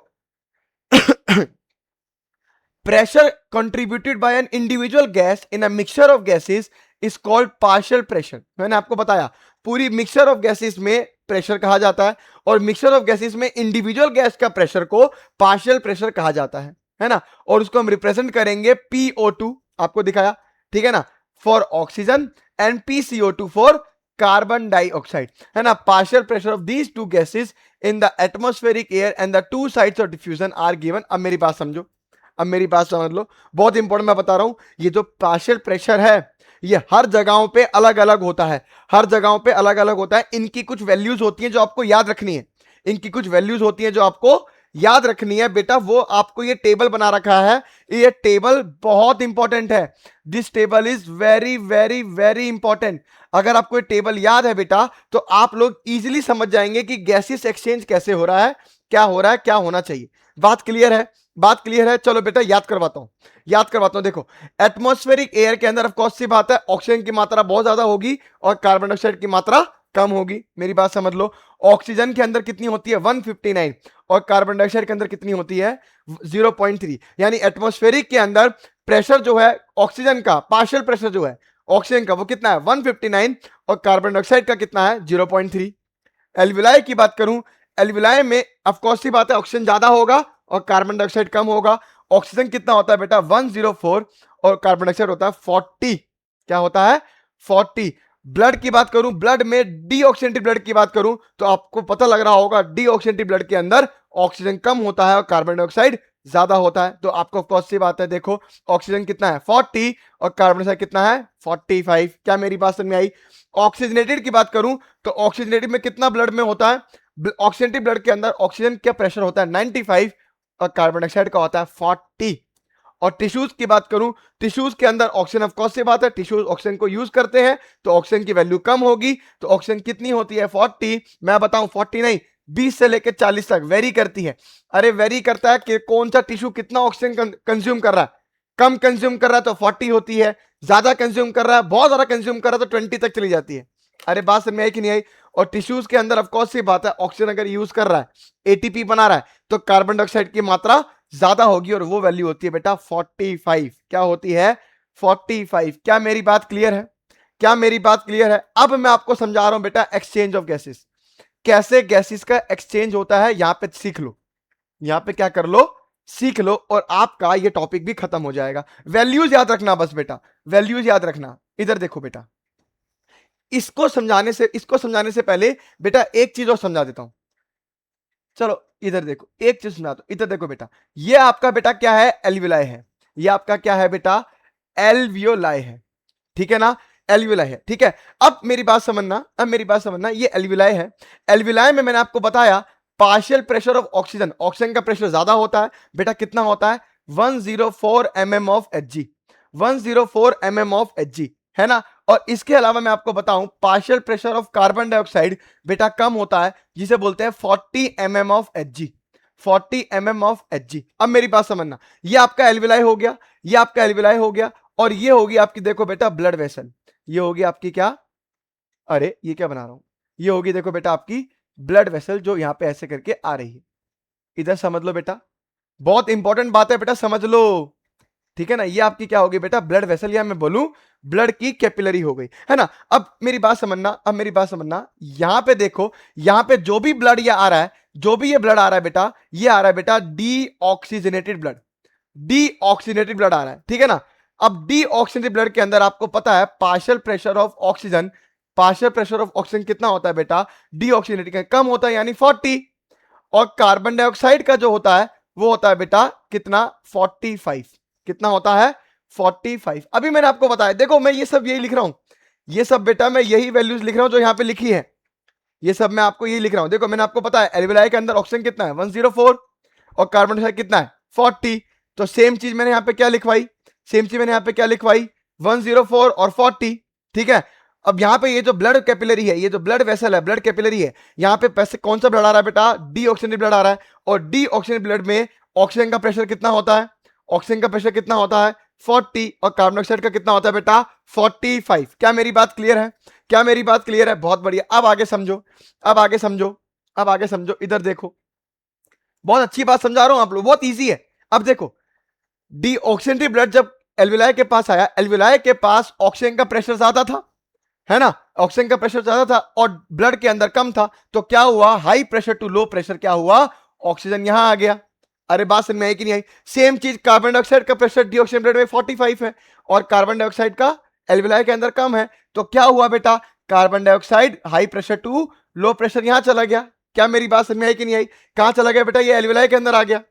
pressure contributed by an individual gas in a mixture of gases is called partial pressure। मैंने आपको बताया पूरी मिक्सचर ऑफ गैसेस में प्रेशर कहा जाता है, और मिक्सचर ऑफ गैसेस में इंडिविजुअल गैस का प्रेशर को पार्शियल प्रेशर कहा जाता है ना? और उसको हम रिप्रेजेंट करेंगे PO2, आपको दिखाया, ठीक है ना? For oxygen and PCO2 for carbon dioxide, है ना? Partial pressure of these two gases in the atmospheric air and the two sides of diffusion are given. अब मेरी बात समझो, अब मेरी बात समझ लो, बहुत इंपॉर्टेंट मैं बता रहा हूं। ये जो पार्शियल प्रेशर है ये हर जगहों पे अलग अलग होता है, हर जगहों पे अलग अलग होता है। इनकी कुछ वैल्यूज होती हैं जो आपको याद रखनी है, इनकी कुछ वैल्यूज होती हैं जो आपको याद रखनी है बेटा। वो आपको ये टेबल बना रखा है, ये टेबल बहुत इंपॉर्टेंट है। This table is very very very important. अगर आपको ये टेबल याद है बेटा तो आप लोग इजीली समझ जाएंगे कि गैसेस एक्सचेंज कैसे हो रहा है, क्या हो रहा है, क्या होना चाहिए। बात क्लियर है? बात क्लियर है? चलो बेटा याद करवाता हूं। देखो, एटमॉस्फेरिक एयर के अंदर ऑफ कोर्स सी बात है ऑक्सीजन की मात्रा बहुत ज्यादा होगी और कार्बन डाइऑक्साइड की मात्रा कम होगी। मेरी बात समझ लो, ऑक्सीजन के अंदर कितनी होती है? 159, और कार्बन डाइऑक्साइड के अंदर कितनी होती है? 0.3। यानी एटमॉस्फेरिक के अंदर प्रेशर जो है ऑक्सीजन का, पार्शियल प्रेशर जो है ऑक्सीजन का, वो कितना है? 159, और कार्बन डाइऑक्साइड का कितना है? 0.3। एल्वियोलाई की बात करूं, एल्वियोलाई में ऑफ कोर्स सी बात है ऑक्सीजन ज्यादा होगा और कार्बन डाइऑक्साइड कम होगा। ऑक्सीजन कितना होता है बेटा? 104, और कार्बन डाइऑक्साइड होता है 40। क्या होता है? 40। ब्लड की बात करूं, ब्लड में डीऑक्सीजनेटेड ब्लड की बात करूं तो आपको पता लग रहा होगा डीऑक्सीजनेटेड ब्लड के अंदर ऑक्सीजन कम होता है और कार्बन डाइऑक्साइड ज्यादा होता है। तो आपको कौन सी बात है? देखो, ऑक्सीजन कितना है? 40, और कार्बन डाइऑक्साइड कितना है? 45। क्या मेरी बात समझ में आई? ऑक्सीजनेटेड की बात करूं तो ऑक्सीजनेटेड में कितना ब्लड में होता है? ऑक्सीजनेटेड ब्लड के अंदर ऑक्सीजन का प्रेशर होता है 95, और कार्बन डाइऑक्साइड का होता है 40। और टिश्यूज की बात करूं, टिश्यूज के अंदर ऑक्सीजन ऑफ कोर्स से बात है, टिश्यूज ऑक्सीजन को यूज करते हैं तो ऑक्सीजन की वैल्यू कम होगी, तो ऑक्सीजन कितनी होती है 40, मैं बताऊं 40 नहीं 20 से लेकर 40 तक वेरी करती है। अरे वेरी करता है कि कौन सा टिश्यू कितना ऑक्सीजन कंज्यूम कर रहा है, कम कंज्यूम कर रहा है तो 40 होती है, ज्यादा कंज्यूम कर रहा है, बहुत ज्यादा कंज्यूम कर रहा है तो 20 तक चली जाती है। अरे बात समझ आई कि नहीं आई? और टिश्यूज के अंदर ऑफकोर्स सी बात है, ऑक्सीजन अगर यूज कर रहा है, एटीपी बना रहा है, तो कार्बन डाइऑक्साइड की मात्रा ज्यादा होगी और वो वैल्यू होती है बेटा 45। क्या होती है? 45। क्या मेरी बात क्लियर है? क्या मेरी बात क्लियर है? अब मैं आपको समझा रहा हूं बेटा एक्सचेंज ऑफ गैसेस, कैसे गैसेस का एक्सचेंज होता है, यहां पे सीख लो, यहां पे क्या कर लो, सीख लो, और आपका ये टॉपिक भी खत्म हो जाएगा। वैल्यूज याद रखना बस बेटा, वैल्यूज याद रखना। इधर देखो बेटा, इसको समझाने से पहले बेटा एक चीज और समझा देता हूं। चलो इधर देखो, एक चीज सुना दो, इधर देखो बेटा, ये आपका बेटा क्या है? एल्विलाई है। ये आपका क्या है बेटा? एल्वियोलाई है। ठीक है ना? एल्वियोलाई है, ठीक है। अब मेरी बात समझना, अब मेरी बात समझना, ये एल्वियोलाई है। एल्वियोलाई में मैंने आपको बताया partial pressure of oxygen, oxygen का प्रेशर ज्यादा होता है बेटा, कितना होता है? 104 mm of Hg, 104 mm of Hg, है ना? और इसके अलावा मैं आपको बताऊं partial pressure of carbon dioxide बेटा कम होता है, जिसे बोलते हैं 40 mm of Hg, 40 mm of Hg। अब मेरी बात समझना, ये आपका एल्वियोलाई हो गया, ये आपका एल्वियोलाई हो गया, और ये होगी आपकी देखो बेटा ब्लड वेसल, ये होगी आपकी क्या? अरे ये क्या बना रहा हूं, ये होगी देखो बेटा आपकी ब्लड वेसल, जो यहां पे ऐसे करके आ रही है। इधर समझ लो बेटा, बहुत इंपॉर्टेंट बात है बेटा, समझ लो। ठीक है ना? ये आपकी क्या होगी बेटा? ब्लड वेसल, या मैं बोलूं ब्लड की कैपिलरी हो गई, है ना? अब मेरी बात समझना, अब मेरी बात समझना, यहां पे देखो, यहां पे जो भी ब्लड ये आ रहा है, जो भी ये ब्लड आ रहा है बेटा, ये आ रहा है बेटा डीऑक्सीजनेटेड ब्लड, डीऑक्सीजनेटेड ब्लड आ रहा है, ठीक है ना? अब डीऑक्सीजनेटेड ब्लड के अंदर आपको पता है partial pressure of oxygen, partial pressure of oxygen कितना होता है बेटा? डीऑक्सीजनेटेड का कम होता है, यानी 40, और कार्बन डाइऑक्साइड का जो होता है वो होता है बेटा कितना? 45। कितना होता है? 45। अभी मैंने आपको बताया, देखो मैं ये सब यही लिख रहा हूं, ये सब बेटा मैं यही वैल्यूज लिख रहा हूं जो यहां पे लिखी है, ये सब मैं आपको यही लिख रहा हूं। देखो मैंने आपको पता है एल्वियोलाई के अंदर ऑक्सीजन कितना है? 104, और कार्बन डाइऑक्साइड कितना है? 40। तो सेम चीज मैंने यहां पे क्या लिखवाई? सेम चीज मैंने यहां पे क्या लिखवाई? 104 और 40। ठीक है। अब यहां पे ये जो ब्लड कैपिलरी है, ये जो ब्लड वेसल है, ब्लड कैपिलरी है, यहां पे पैसे कौन सा ब्लड आ रहा है बेटा? डीऑक्सीजनेटेड ब्लड आ रहा है, और डीऑक्सीजनेटेड ब्लड में ऑक्सीजन का प्रेशर कितना होता है? ऑक्सीजन का प्रेशर कितना होता है? 40, और कार्बन डाइऑक्साइड का कितना होता है बेटा? 45। क्या मेरी बात क्लियर है? क्या मेरी बात क्लियर है? बहुत बढ़िया। अब आगे समझो, अब आगे समझो, अब आगे समझो, इधर देखो, बहुत अच्छी बात समझा रहा हूं आप लोग, बहुत इजी है। अब देखो, डीऑक्सीजनेटेड ब्लड जब एल्वियोलाई के पास आया, एल्वियोलाई के पास ऑक्सीजन का प्रेशर ज्यादा था, है ना? ऑक्सीजन का प्रेशर ज्यादा था और ब्लड के अंदर कम था, तो क्या हुआ? High pressure to low pressure क्या हुआ? ऑक्सीजन यहां आ गया। अरे बात समझ में आई कि नहीं आई? सेम चीज कार्बन डाइऑक्साइड का प्रेशर डीऑक्सीजन ब्लड में 45 है, और कार्बन डाइऑक्साइड का एल्वियोलाई के अंदर कम है, तो क्या हुआ बेटा? Carbon dioxide high pressure to low pressure यहां चला गया। क्या मेरी बात समझ में आई कि नहीं आई? कहां चला गया बेटा? ये एल्वियोलाई के अंदर आ गया।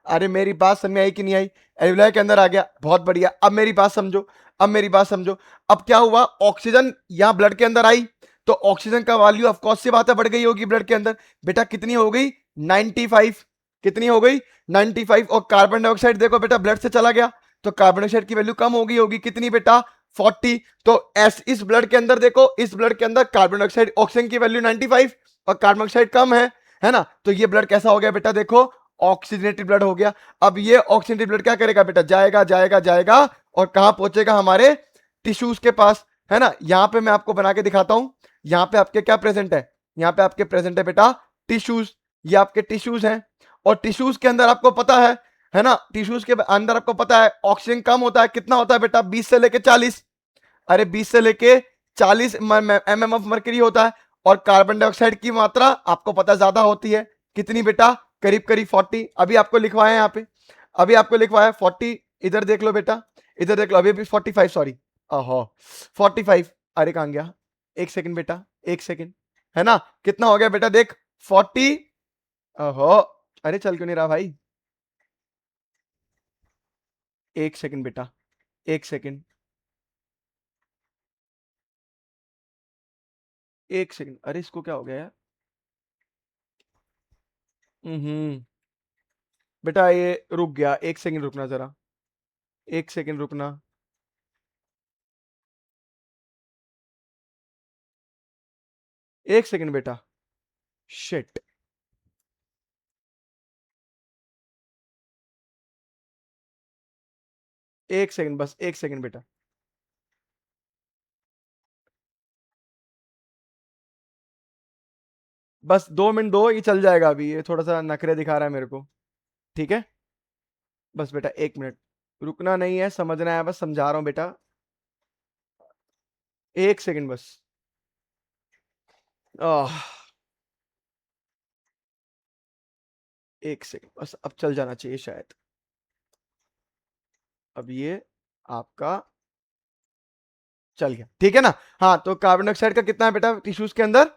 अरे मेरी बात समझ में आई कि नहीं आई? एल्वियोलाई के अंदर आ गया, बहुत बढ़िया। अब मेरी बात समझो, अब मेरी बात समझो, अब क्या हुआ? ऑक्सीजन यहां ब्लड के अंदर आई, तो ऑक्सीजन का वैल्यू ऑफ कोर्स सी बात है बढ़ गई होगी ब्लड के अंदर, बेटा कितनी हो गई? 95। कितनी हो गई? 95। और कार्बन डाइऑक्साइड देखो बेटा ब्लड से चला गया, तो कार्बन डाइऑक्साइड की वैल्यू कम हो गई होगी, कितनी बेटा? 40। तो इस ब्लड के अंदर देखो, इस ब्लड के अंदर कार्बन डाइऑक्साइड, ऑक्सीजन की वैल्यू 95 और कार्बन डाइऑक्साइड कम है ना? तो ये ब्लड कैसा हो गया बेटा? देखो ऑक्सीजनेटेड ब्लड हो गया। अब ये ऑक्सीजनेटेड ब्लड क्या करेगा बेटा? जाएगा जाएगा जाएगा, और कहां पहुंचेगा? हमारे टिश्यूज के पास, है ना? यहां पे मैं आपको बना के दिखाता हूं, यहां पे आपके क्या प्रेजेंट है? यहां पे आपके प्रेजेंट है बेटा टिश्यूज, ये आपके टिश्यूज हैं, और टिश्यूज के अंदर आपको पता है ना? टिश्यूज के अंदर आपको पता है ऑक्सीजन कम होता है, कितना होता है बेटा? 20 से लेके 40। अरे 20 से लेके 40 mm ऑफ मर्करी होता है, और कार्बन डाइऑक्साइड की मात्रा आपको पता ज्यादा होती है, कितनी बेटा? करीब करीब 40। अभी आपको लिखवाया यहाँ पे, अभी आपको लिखवाया 40, इधर देख लो बेटा, इधर देख लो, अभी अभी 45, सॉरी, ओहो 45। अरे कहां गया? एक सेकंड बेटा, एक सेकंड, है ना? कितना हो गया बेटा? देख 40। ओहो, अरे चल क्यों नहीं रहा भाई? एक सेकंड बेटा, एक सेकंड, एक सेकंड, अरे इसको क्या हो गया यार? हम्म, बेटा ये रुक गया, एक सेकंड रुकना जरा। एक सेकंड रुकना। एक सेकंड बेटा। शिट। एक सेकंड, बस एक सेकंड बेटा। बस 2 मिनट दो, ये चल जाएगा अभी, ये थोड़ा सा नखरे दिखा रहा है मेरे को। ठीक है। बस बेटा 1 मिनट। रुकना नहीं है, समझना है, बस समझा रहा हूं बेटा। एक सेकंड बस। आह। एक सेकंड बस, अब चल जाना चाहिए शायद। अब ये आपका चल गया, ठीक है ना। हाँ, तो कार्बन डाइऑक्साइड का कितना है बेटा टिश्यूज के अंदर?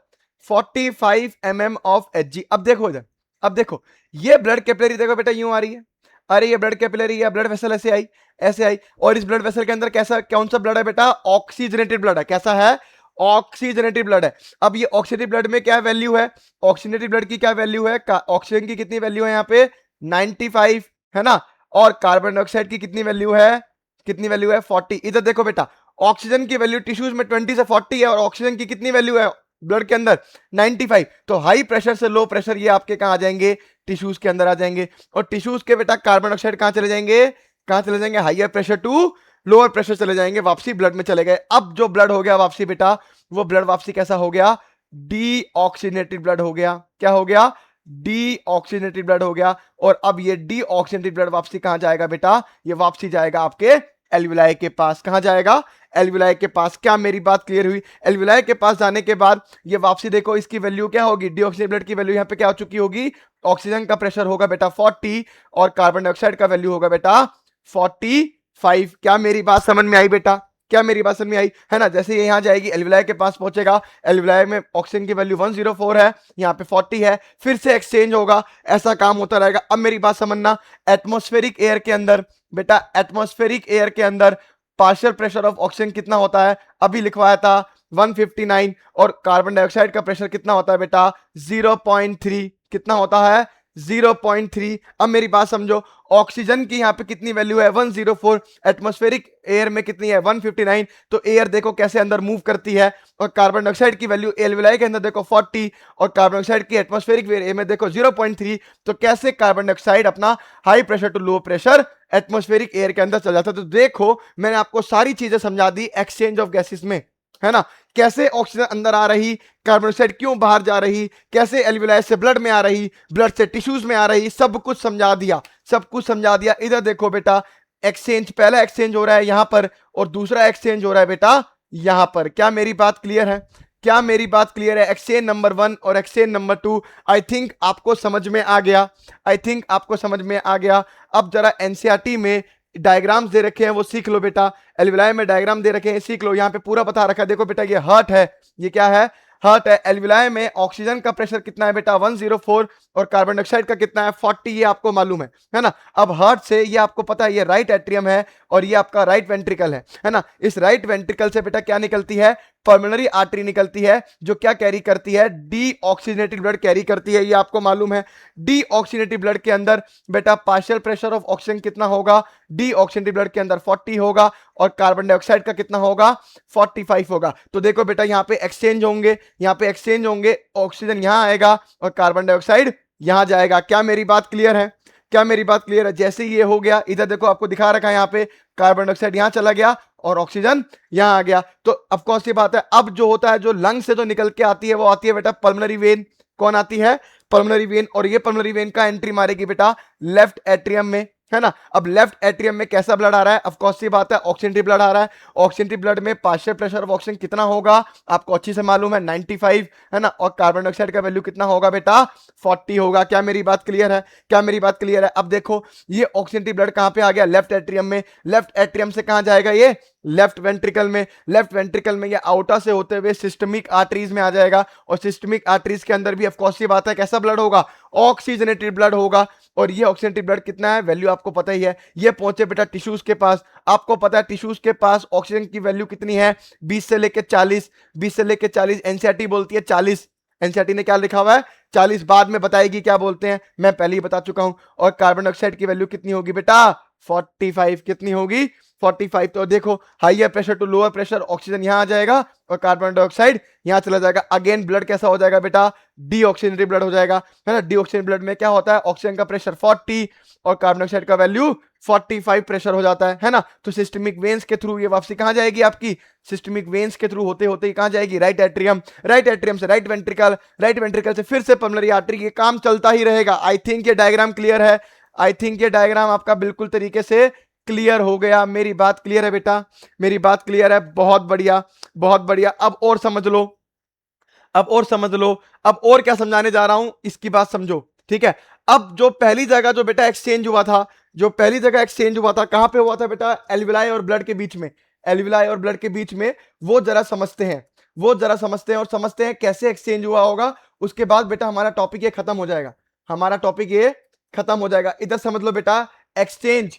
45 mm ऑफ Hg। अब देखो इधर, अब देखो, ये ब्लड कैपिलरी देखो बेटा, यूं आ रही है। अरे ये ब्लड कैपिलरी या ब्लड वेसल ऐसे आई, ऐसे आई। और इस ब्लड वेसल के अंदर कैसा, कौन सा ब्लड है बेटा? ऑक्सीजनेटेड ब्लड है। कैसा है? ऑक्सीजनेटेड ब्लड है। अब ये ऑक्सीजनेटेड ब्लड में क्या वैल्यू है? ऑक्सीजनेटेड ब्लड की क्या वैल्यू है? ऑक्सीजन की कितनी वैल्यू है यहाँ पे? 95, है ना। और कार्बन डाइऑक्साइड की कितनी वैल्यू है? कितनी वैल्यू है? 40। इधर देखो बेटा, ऑक्सीजन की वैल्यू टिश्यूज में 20 से 40 है, और ऑक्सीजन की कितनी वैल्यू है ब्लड के अंदर? 95। तो हाई प्रेशर से लो प्रेशर ये आपके कहां आ जाएंगे? टिश्यूज के अंदर आ जाएंगे। और टिश्यूज के बेटा कार्बन डाइऑक्साइड कहां चले जाएंगे? कहां चले जाएंगे? Higher pressure to lower pressure चले जाएंगे, वापसी ब्लड में चले गए। अब जो ब्लड हो गया वापसी बेटा, वो ब्लड वापसी कैसा हो गया? डीऑक्सीजनेटेड ब्लड हो गया। क्या हो गया? डीऑक्सीजनेटेड ब्लड हो गया। और अब ये डीऑक्सीजनेटेड ब्लड वापसी कहां जाएगा बेटा? ये वापसी जाएगा आपके एल्विलाई के पास। कहां जाएगा? एल्विलाई के पास। क्या मेरी बात क्लियर हुई? एल्विलाई के पास जाने के बाद ये वापसी देखो, इसकी वैल्यू क्या होगी? डीऑक्सीजन ब्लड की वैल्यू यहां पे क्या हो चुकी होगी? ऑक्सीजन का प्रेशर होगा बेटा 40, और कार्बन डाइऑक्साइड का वैल्यू होगा बेटा 45। क्या मेरी बात समझ में आई बेटा? क्या मेरी बात समझ में आई? है ना। जैसे ये यहां जाएगी, एल्विलाई के पास पहुंचेगा, एल्विलाई में ऑक्सीजन की वैल्यू 104 है, यहाँ पे 40 है, फिर से एक्सचेंज होगा, ऐसा काम होता रहेगा। अब मेरी बात समझना, एटमॉस्फेरिक एयर के अंदर बेटा, एटमॉस्फेरिक एयर के अंदर पार्शियल प्रेशर ऑफ ऑक्सीजन कितना होता है? अभी लिखवाया था 159। और कार्बन डाइऑक्साइड का प्रेशर कितना होता है बेटा? 0.3। कितना होता है? 0.3। अब मेरी बात समझो, ऑक्सीजन की यहाँ पे कितनी वैल्यू है? 104। एटमॉस्फेरिक एयर में कितनी है? 159। तो एयर देखो कैसे अंदर मूव करती है। और कार्बन डाइऑक्साइड की वैल्यू एल्विलाई के अंदर देखो 40, और कार्बन डाइऑक्साइड की एटमॉस्फेरिक एयर में देखो 0.3। तो कैसे कार्बन डाइऑक्साइड अपना high pressure to low pressure atmospheric air के अंदर चल जाता है। तो देखो मैंने आपको सारी चीजें समझा दी एक्सचेंज ऑफ गैसेस में, है ना। कैसे ऑक्सीजन अंदर आ रही, कार्बन डाइऑक्साइड क्यों बाहर जा रही, कैसे एल्विलाई से ब्लड में आ रही, ब्लड से टिश्यूज में आ रही, सब कुछ समझा दिया, सब कुछ समझा दिया। इधर देखो बेटा, एक्सचेंज, पहला एक्सचेंज हो रहा है यहां पर, और दूसरा एक्सचेंज हो रहा है बेटा यहां पर। क्या मेरी बात क्लियर है? क्या मेरी बात क्लियर है? एक्सचेंज नंबर 1 और एक्सचेंज नंबर 2 आई थिंक आपको समझ में आ गया। आई थिंक आपको समझ में आ गया। अब जरा एनसीईआरटी में डायग्राम्स दे रखे हैं, वो सीख लो बेटा। एल्विलाई में डायग्राम दे रखे हैं, सीख लो। यहाँ पे पूरा बता रखा है, देखो बेटा, ये हार्ट है, ये क्या है? हार्ट है। एल्विलाई में ऑक्सीजन का प्रेशर कितना है बेटा? 104, और कार्बन डाइऑक्साइड का कितना है? 40। ये आपको मालूम है ना। अब हार्ट से ये आपको पता है, ये राइट एट्रियम है, और ये आपका राइट वेंट्रिकल है ना। इस राइट वेंट्रिकल से बेटा क्या निकलती है? पल्मोनरी आर्टरी निकलती है, जो क्या कैरी करती है? डीऑक्सीजनेटेड ब्लड कैरी करती है, ये आपको मालूम है। डीऑक्सीजनेटेड ब्लड के अंदर बेटा पार्शियल प्रेशर ऑफ ऑक्सीजन कितना होगा? डीऑक्सीजनेटेड ब्लड के अंदर 40 होगा, और कार्बन डाइऑक्साइड का कितना होगा? 45 होगा। तो देखो बेटा, यहां पे एक्सचेंज होंगे, यहां पे एक्सचेंज होंगे, ऑक्सीजन यहां आएगा और कार्बन डाइऑक्साइड यहां जाएगा। क्या मेरी बात क्लियर है? क्या मेरी बात क्लियर है? जैसे ये हो गया, इधर देखो आपको दिखा रखा है, यहाँ पे कार्बन डाइऑक्साइड यहां चला गया और ऑक्सीजन यहां आ गया। तो अब कौन सी बात है, अब जो होता है, जो लंग से जो निकल के आती है, वो आती है बेटा पल्मोनरी वेन। कौन आती है? Pulmonary vein. और ये पल्मोनरी वेन का एंट्री मारेगी बेटा लेफ्ट एट्रियम में, है ना। अब लेफ्ट एट्रियम में कैसा ब्लड आ रहा है? ऑफ कोर्स सी बात है, ऑक्सीजनेटेड ब्लड आ रहा है। ऑक्सीजनेटेड ब्लड में पार्शियल प्रेशर ऑफ ऑक्सीजन कितना होगा? आपको अच्छी से मालूम है, 95, है ना। और कार्बन डाइऑक्साइड का वैल्यू कितना होगा बेटा? 40 होगा। क्या मेरी बात क्लियर है? क्या मेरी बात क्लियर है? अब देखो, ये ऑक्सीजनेटेड ब्लड कहां पे आ गया? लेफ्ट एट्रियम में। लेफ्ट एट्रियम से कहां जाएगा? ये लेफ्ट वेंट्रिकल में। लेफ्ट वेंट्रिकल में ये आउटा से होते हुए सिस्टमिक आर्टरीज में आ जाएगा, और सिस्टमिक आर्टरीज के अंदर भी ऑफ कोर्स सी बात है, कैसा ब्लड होगा? ऑक्सीजनेटेड ब्लड होगा। और ये ऑक्सीजनेटेड ब्लड कितना है? वैल्यू आपको पता ही है। ये पहुंचे बेटा टिश्यूज के पास। आपको पता है टिश्यूज के पास ऑक्सीजन की वैल्यू कितनी है? 20 से लेके 40। 20 से लेके 40। एनसीईआरटी बोलती है 40। एनसीईआरटी ने क्या लिखा हुआ है? 40। बाद में बताएगी क्या बोलते हैं, मैं पहले ही बता चुका हूं। और कार्बन डाइऑक्साइड की वैल्यू कितनी होगी बेटा? 45 कितनी होगी 45। तो देखो higher pressure to lower pressure, oxygen यहां आ जाएगा और कार्बन डाइऑक्साइड यहां चला जाएगा। अगेन ब्लड कैसा हो जाएगा बेटा, डीऑक्सीजनेटेड ब्लड हो जाएगा, है ना। डीऑक्सीजनेटेड ब्लड में क्या होता है, ऑक्सीजन का प्रेशर 40 और कार्बन डाइऑक्साइड का वैल्यू 45 प्रेशर हो जाता है ना। तो सिस्टमिक वेन्स के थ्रू ये वापसी कहां जाएगी आपकी, सिस्टमिक वेन्स के थ्रू होते होते कहां जाएगी, राइट एट्रियम, राइट एट्रियम से राइट वेंट्रिकल, राइट वेंट्रिकल से फिर से पल्मोनरी आर्टरी, ये काम चलता ही रहेगा। आई थिंक ये डायग्राम क्लियर है, आई थिंक ये डायग्राम आपका बिल्कुल तरीके से क्लियर हो गया। मेरी बात क्लियर है बेटा, मेरी बात क्लियर है, बहुत बढ़िया बहुत बढ़िया। अब और समझ लो, अब और समझ लो, अब और क्या समझाने जा रहा हूं इसकी बात समझो, ठीक है। अब जो पहली जगह जो बेटा एक्सचेंज हुआ था, जो पहली जगह एक्सचेंज हुआ था कहां पे हुआ था बेटा, एल्विलाई और ब्लड के बीच में, एल्विलाई और ब्लड के बीच में, वो जरा समझते हैं, वो जरा समझते हैं और समझते हैं कैसे एक्सचेंज हुआ होगा। उसके बाद बेटा हमारा टॉपिक ये खत्म हो जाएगा, हमारा टॉपिक ये खत्म हो जाएगा। इधर समझ लो बेटा, exchange,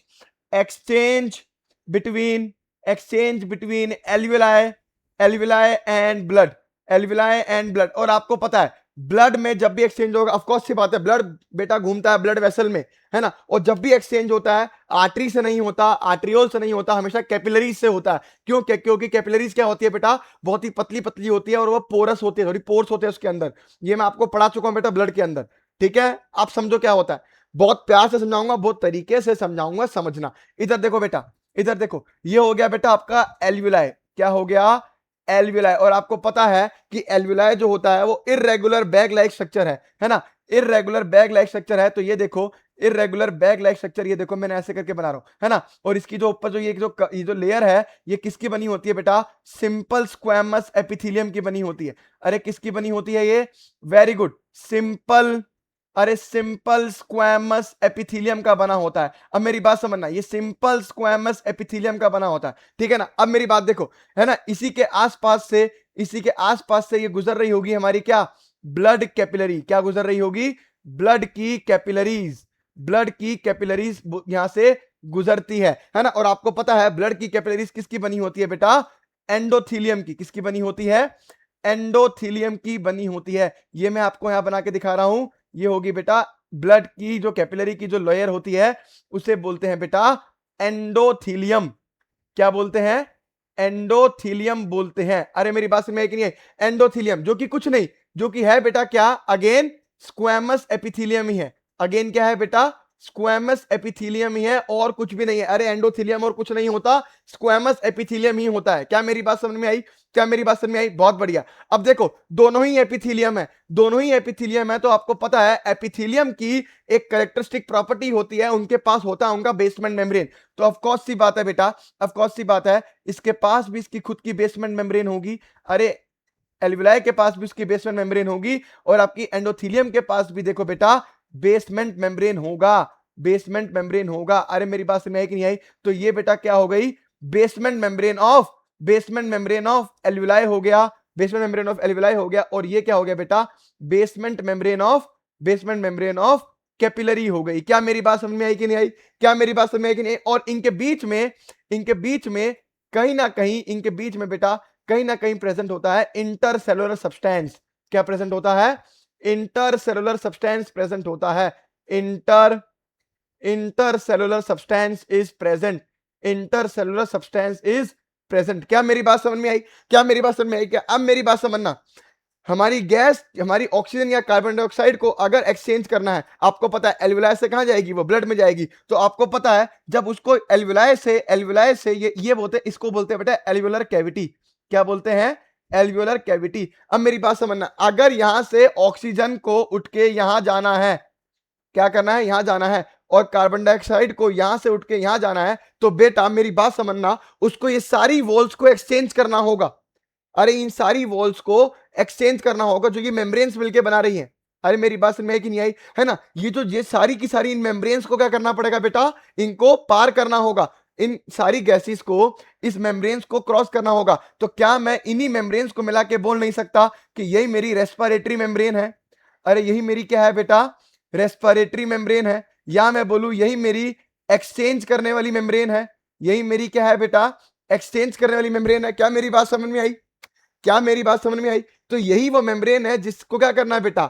exchange between, exchange between alveoli, alveoli and blood, alveoli and blood. और आपको पता है ब्लड में जब भी एक्सचेंज होगा, ऑफ कोर्स सी बात है, ब्लड बेटा घूमता है ब्लड वेसल में, है ना। और जब भी एक्सचेंज होता है आर्टरी से नहीं होता, आर्ट्रियोल से नहीं होता, हमेशा कैपिलरीज से होता है। क्यों, क्योंकि कैपिलरीज क्या होती है बेटा, बहुत ही पतली पतली होती है और वो पोरस होती है, थोड़ी पोर्स होते हैं उसके अंदर। ये मैं आपको पढ़ा चुका हूं बेटा ब्लड के अंदर, ठीक है। आप समझो क्या होता है, बहुत प्यार से समझाऊंगा, बहुत तरीके से समझाऊंगा, समझना। इधर देखो बेटा, इधर देखो, ये हो गया बेटा आपका एल्विलाई, क्या हो गया, एल्विलाई। और आपको पता है कि एल्विलाई जो होता है वो इर्रेगुलर बैग लाइक स्ट्रक्चर है ना, इर्रेगुलर बैग लाइक स्ट्रक्चर है। तो ये देखो इर्रेगुलर बैग लाइक स्ट्रक्चर, ये देखो मैंने ऐसे करके बना रहा हूं, है ना। और इसकी जो ऊपर जो ये जो लेयर है, ये किसकी बनी होती है बेटा, सिंपल स्क्वैमस एपिथेलियम की बनी होती है। अरे किसकी बनी होती है ये, वेरी गुड, सिंपल, अरे सिंपल स्क्वैमस एपिथेलियम का बना होता है। अब मेरी बात समझना, ये सिंपल स्क्वैमस एपिथेलियम का बना होता है, ठीक है ना। अब मेरी बात देखो, है ना, इसी के आसपास से, इसी के आसपास से ये गुजर रही होगी हमारी क्या, ब्लड कैपिलरी, क्या गुजर रही होगी, ब्लड की कैपिलरीज, ब्लड की कैपिलरीज यहां से गुजरती है ना। और आपको पता है ब्लड की कैपिलरीज किसकी बनी होती है बेटा, एंडोथीलियम की, किसकी बनी होती है, एंडोथीलियम की बनी होती है। ये मैं आपको यहां बना के दिखा रहा हूं, ये होगी बेटा ब्लड की जो कैपिलरी की जो लेयर होती है, उसे बोलते हैं बेटा एंडोथीलियम। क्या बोलते हैं, एंडोथीलियम बोलते हैं। अरे मेरी बात समझ में आई कि नहीं, एंडोथीलियम जो कि कुछ नहीं, जो कि है बेटा क्या, अगेन स्क्वैमस एपिथेलियम ही है। अगेन क्या है बेटा, स्क्वैमस एपिथेलियम ही है और कुछ भी नहीं है। अरे एंडोथीलियम और कुछ नहीं होता, स्क्वैमस एपिथेलियम ही होता है। क्या मेरी बात समझ में आई, क्या मेरी बात समझ में आई, बहुत बढ़िया। अब देखो दोनों ही एपिथेलियम है, दोनों ही एपिथेलियम है। तो आपको पता है एपिथेलियम की एक कैरेक्टरिस्टिक प्रॉपर्टी होती है, उनके पास होता है उनका बेसमेंट मेम्ब्रेन। तो ऑफ कोर्स सी बात है बेटा, ऑफ कोर्स सी बात है, इसके पास भी इसकी खुद की बेसमेंट मेम्ब्रेन होगी। अरे एल्विलाई के पास भी उसकी बेसमेंट मेम्ब्रेन होगी और आपकी एंडोथीलियम के पास भी देखो बेटा बेसमेंट मेम्ब्रेन होगा, बेसमेंट मेम्ब्रेन होगा। अरे मेरी बात समझ में आई कि नहीं आई, तो ये बेटा क्या हो गई, basement membrane of, basement membrane of alveoli हो गया, बेसमेंट मेम्ब्रेन ऑफ एल्विलाई हो गया। और ये क्या हो गया बेटा, basement membrane of, basement membrane of capillary हो गई। क्या मेरी बात समझ में आई कि नहीं आई, क्या मेरी बात समझ में आई कि नहीं आई। और इनके बीच में, इनके बीच में कहीं ना कहीं, इनके बीच में बेटा कहीं ना कहीं प्रेजेंट होता है इंटरसेलुलर सब्सटेंस। क्या प्रेजेंट होता है, इंटरसेलुलर सब्सटेंस प्रेजेंट होता है। Intercellular substance is present, intercellular substance is present. क्या मेरी बात समझ में आई, क्या मेरी बात समझ में आई, क्या। अब मेरी बात समझना, हमारी गैस, हमारी ऑक्सीजन या कार्बन डाइऑक्साइड को अगर एक्सचेंज करना है, आपको पता है एल्विलाई से कहां जाएगी, वो ब्लड में जाएगी। तो आपको पता है जब उसको एल्विलाई से, एल्विलाई से ये बोलते हैं, इसको बोलते हैं बेटा एल्वियोलर कैविटी। क्या बोलते हैं, एल्वियोलर कैविटी। अब मेरी बात समझना, अगर यहां से ऑक्सीजन को उठ के यहां जाना है, क्या करना है, यहां जाना है, और कार्बन डाइऑक्साइड को यहां से उठ के यहां जाना है, तो बेटा मेरी बात समझना, उसको ये सारी वॉल्स को एक्सचेंज करना होगा। अरे इन सारी वॉल्स को एक्सचेंज करना होगा जो ये मेम्ब्रेन्स मिलके बना रही हैं। अरे मेरी बात समझ में आई कि नहीं आई, है ना। ये सारी की सारी इन मेम्ब्रेन्स को क्या करना पड़ेगा बेटा, इनको पार करना होगा, इन सारी गैसेस को, इस मेम्ब्रेन्स को क्रॉस करना होगा। तो क्या मैं इन्हीं मेम्ब्रेन्स को मिला के बोल नहीं सकता कि यही मेरी रेस्पिरेटरी मेम्ब्रेन है, अरे यही मेरी क्या है बेटा, रेस्पिरेटरी मेम्ब्रेन है। या मैं बोलूं यही मेरी एक्सचेंज करने वाली मेम्ब्रेन है, यही मेरी क्या है बेटा, एक्सचेंज करने वाली मेम्ब्रेन है। क्या मेरी बात समझ में आई, क्या मेरी बात समझ में आई। तो यही वो मेम्ब्रेन है जिसको क्या करना है बेटा,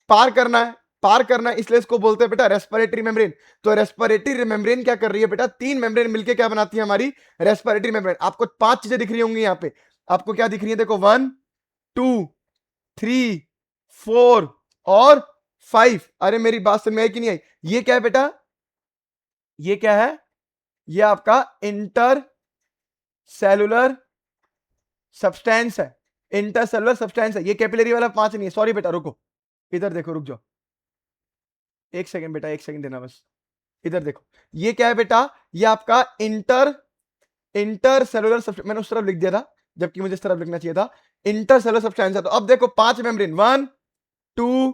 पार करना है, पार करना है, इसलिए इसको बोलते हैं बेटा रेस्पिरेटरी मेम्ब्रेन। तो रेस्पिरेटरी मेम्ब्रेन क्या कर रही है बेटा, तीन मेम्ब्रेन मिलके क्या बनाती है हमारी रेस्पिरेटरी मेम्ब्रेन। आपको पांच चीजें दिख रही होंगी यहाँ पे, आपको क्या दिख रही है, देखो 1 2 3 4 और 5। अरे मेरी बात समझ में आई कि नहीं आई? ये क्या है बेटा, ये क्या है, ये आपका इंटर सेलुलर सब्सटेंस है, इंटरसेलुलर सब्सटेंस है। ये कैपिलरी वाला पांच नहीं है, सॉरी बेटा, रुको इधर देखो, रुक जाओ एक सेकंड बेटा, एक सेकंड देना बस। इधर देखो, ये क्या है बेटा, ये आपका इंटर सेलुलर सब्सटेंस, मैंने उस तरफ लिख दिया था जबकि मुझे इस तरफ लिखना चाहिए था, इंटर सेलुलर सब्सटेंस है। तो अब देखो पांच मेम्ब्रेन, 1 2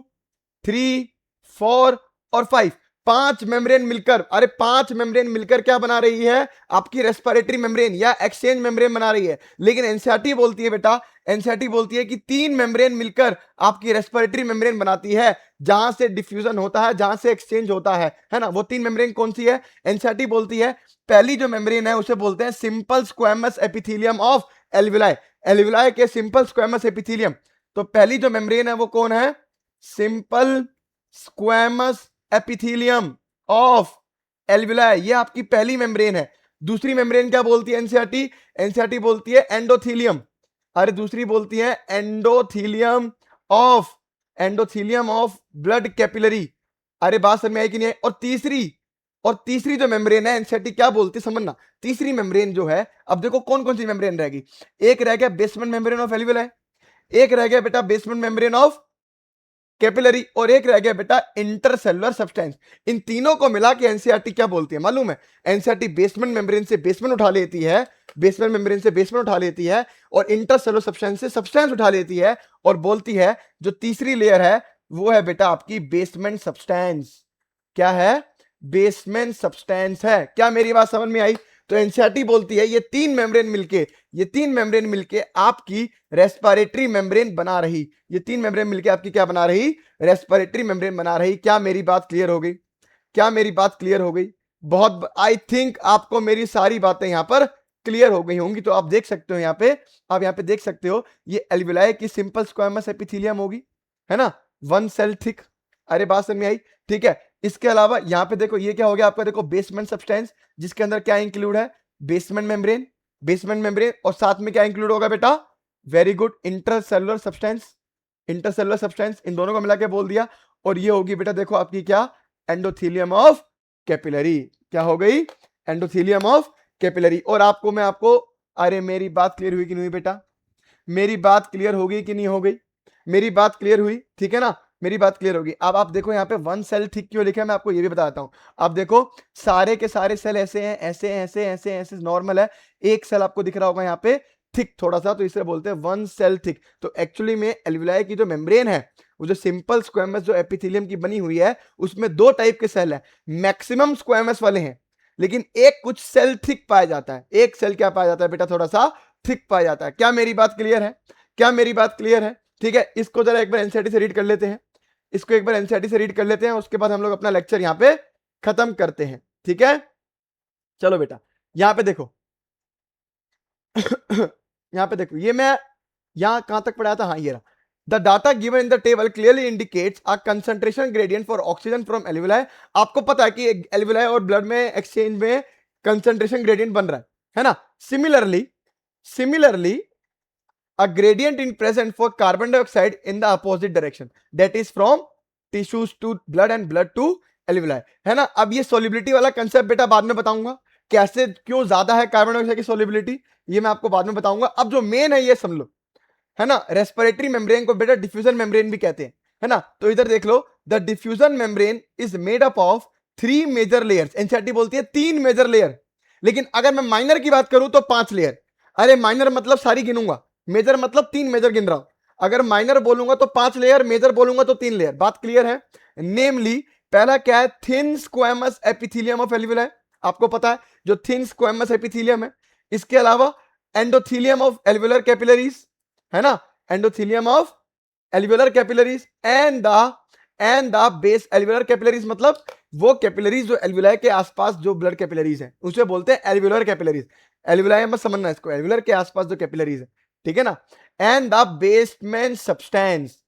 3 4 और 5, पांच मेम्ब्रेन मिलकर, अरे पांच मेम्ब्रेन मिलकर क्या बना रही है, आपकी रेस्पिरेटरी मेम्ब्रेन या एक्सचेंज मेम्ब्रेन बना रही है। लेकिन एनसीईआरटी बोलती है बेटा, एनसीईआरटी बोलती है कि तीन मेम्ब्रेन मिलकर आपकी रेस्पिरेटरी मेम्ब्रेन बनाती है, जहां से डिफ्यूजन होता है, जहां से एक्सचेंज होता है ना। वो तीन मेम्ब्रेन कौन सी है, एनसीईआरटी बोलती है पहली जो मेम्ब्रेन है उसे बोलते हैं simple squamous epithelium of alveoli, alveoli के सिंपल स्क्वेमस एपिथेलियम। तो पहली जो मेम्ब्रेन है वो कौन है, simple squamous epithelium of alveoli, ये आपकी पहली मेम्ब्रेन है। दूसरी मेम्ब्रेन क्या बोलती है एनसीईआरटी, एनसीईआरटी बोलती है एंडोथीलियम, अरे दूसरी बोलती है एंडोथीलियम ऑफ ब्लड कैपिलरी। अरे बात समझ में आई कि नहीं आई? और तीसरी जो मेम्ब्रेन है एनसीईआरटी क्या बोलती है समझना, तीसरी मेम्ब्रेन जो है, अब देखो कौन कौन सी मेम्ब्रेन रहेगी, एक रह गया बेसमेंट मेम्ब्रेन ऑफ एल्विलाई, एक रह गया बेटा बेसमेंट मेम्ब्रेन ऑफ कैपिलरी, और एक रह गया बेटा इंटरसेलुलर सब्सटेंस। इन तीनों को मिला के एनसीईआरटी क्या बोलती है मालूम है, एनसीईआरटी बेसमेंट मेम्ब्रेन से बेसमेंट उठा लेती है, बेसमेंट मेम्ब्रेन से बेसमेंट उठा लेती है, और इंटरसेलुलर सब्सटेंस से सब्सटेंस उठा लेती है, और बोलती है जो तीसरी लेयर है वो है बेटा आपकी बेसमेंट सब्सटेंस। क्या है, बेसमेंट सब्सटेंस है। क्या मेरी बात समझ में आई? तो एनसीईआरटी बोलती है ये तीन मेम्ब्रेन मिलके आपकी रेस्पिरेटरी मेम्ब्रेन बना रही, ये तीन मेम्ब्रेन मिलके आपकी क्या बना रही, रेस्पिरेटरी मेम्ब्रेन बना रही। क्या मेरी बात क्लियर हो गई? क्या मेरी बात क्लियर हो गई? बहुत, आई थिंक आपको मेरी सारी बातें यहां पर क्लियर हो गई होंगी। तो आप देख सकते हो यहाँ पे, आप यहाँ पे देख सकते हो ये एल्विलाई की सिंपल स्क्वेमस एपिथेलियम होगी, है ना, वन सेल थिक। अरे बात समझ में आई? ठीक है। इसके अलावा यहाँ पे देखो ये क्या हो गया आपका, देखो बेसमेंट सब्सटेंस, जिसके अंदर क्या इंक्लूड है, बेसमेंट मेम्ब्रेन, और साथ में क्या इंक्लूड होगा बेटा, वेरी गुड, इंटरसेलुलर सब्सटेंस, इन दोनों को मिला के बोल दिया। और ये होगी बेटा देखो आपकी क्या, एंडोथेलियम ऑफ कैपिलरी। क्या हो गई, एंडोथेलियम ऑफ कैपिलरी। और आपको अरे मेरी बात क्लियर हुई कि नहीं हुई बेटा, मेरी बात क्लियर हो गई कि नहीं हो गई, मेरी बात क्लियर हुई, ठीक है ना, मेरी बात क्लियर होगी। अब आप देखो यहाँ पे वन सेल थिक क्यों लिखा है, मैं आपको ये भी बताता हूं। आप देखो सारे के सारे सेल ऐसे हैं, ऐसे नॉर्मल है, एक सेल आपको दिख रहा होगा यहाँ पे थिक थोड़ा सा, तो इसे बोलते हैं वन सेल थिक। तो एक्चुअली में एल्विलाई की जो मेम्ब्रेन है, वो जो सिंपल स्क्वेमस जो एपिथेलियम की बनी हुई है, उसमें दो टाइप के सेल है, मैक्सिमम स्क्वेमस वाले हैं, लेकिन एक कुछ सेल थिक पाया जाता है, एक सेल क्या पाया जाता है बेटा, थोड़ा सा थिक पाया जाता है। क्या मेरी बात क्लियर है? क्या मेरी बात क्लियर है? ठीक है, इसको जरा एक बार एनसीईआरटी से रीड कर लेते हैं, इसको एक बार एनसीईआरटी से रीड कर लेते हैं, उसके बाद हम लोग अपना लेक्चर यहाँ पे खत्म करते हैं, ठीक है। चलो बेटा यहाँ पे देखो यहाँ पे देखो, ये मैं यहां कहां तक पढ़ाया था, हाँ ये रहा। The data given in the table clearly indicates a concentration gradient for oxygen from alveoli. आपको पता है कि एल्विलाई और ब्लड में एक्सचेंज में कंसंट्रेशन ग्रेडियंट बन रहा है ना। Similarly a gradient in present for carbon dioxide in the opposite direction, that is from tissues to blood and blood to alveoli, है ना। अब ये solubility वाला कंसेप्ट बेटा बाद में बताऊंगा, कैसे क्यों ज्यादा है कार्बन डाइऑक्साइड की solubility, ये मैं आपको बाद में बताऊंगा। अब जो मेन है ये समझ लो, है ना, रेस्पिरेटरी मेम्ब्रेन को बेटा डिफ्यूजन मेम्ब्रेन भी कहते हैं, है ना। तो इधर देख लो, the diffusion membrane is made up of 3 major layers. NCERT बोलती है 3 मेजर लेयर, लेकिन अगर मैं माइनर की बात करूं तो 5 लेयर। अरे माइनर मतलब सारी गिनूंगा, मेजर मतलब 3 मेजर गिन रहा हूं। अगर माइनर बोलूंगा तो 5 लेयर, मेजर बोलूंगा तो 3 लेयर। बात क्लियर है? नेमली पहला क्या है, thin squamous epithelium of alveoli, आपको पता है जो थिन स्क्वेमस एपिथेलियम है। इसके अलावा एंडोथेलियम ऑफ एल्वियुलर कैपिलरीज, है ना, endothelium of alveolar capillaries and the base alveolar capillaries, मतलब वो कैपिलरीज जो एल्वियुलाई के आसपास जो ब्लड कैपिलरीज है उसे बोलते हैं एल्वियुलर कैपिलरीज। एल्वियुलाई मत समझना इसको, एल्वियुलर के आसपास जो कैपिलरीज है, ठीक है ना। And the basement substance,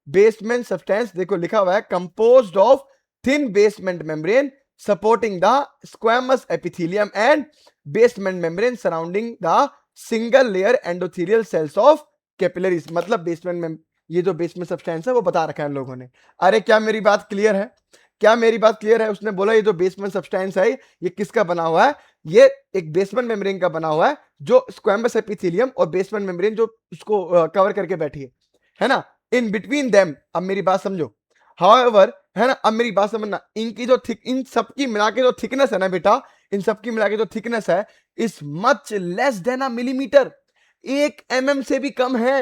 basement substance, देखो लिखा हुआ है composed of thin basement membrane supporting the squamous epithelium and basement membrane surrounding the single layer endothelial cells of capillaries. मतलब बेसमेंट में ये जो बेसमेंट सब्सटेंस है वो बता रखा है इन लोगों ने। अरे क्या मेरी बात क्लियर है? क्या मेरी बात क्लियर है? उसने बोला ये जो बेसमेंट सब्सटेंस है ये किसका बना हुआ है? ये एक बेसमेंट मेम्ब्रेन का बना हुआ है जो स्क्वेमस एपिथेलियम और बेसमेंट मेम्ब्रेन जो उसको कवर करके बैठी है ना। इन बिटवीन देम, अब मेरी बात समझो, हाउएवर, है ना, अब मेरी बात समझना, इनकी जो थिक, इन सबकी मिला के जो थिकनेस है ना बेटा, इन सबकी मिला के जो थिकनेस है is much less than a millimetre, 1 mm से भी कम है।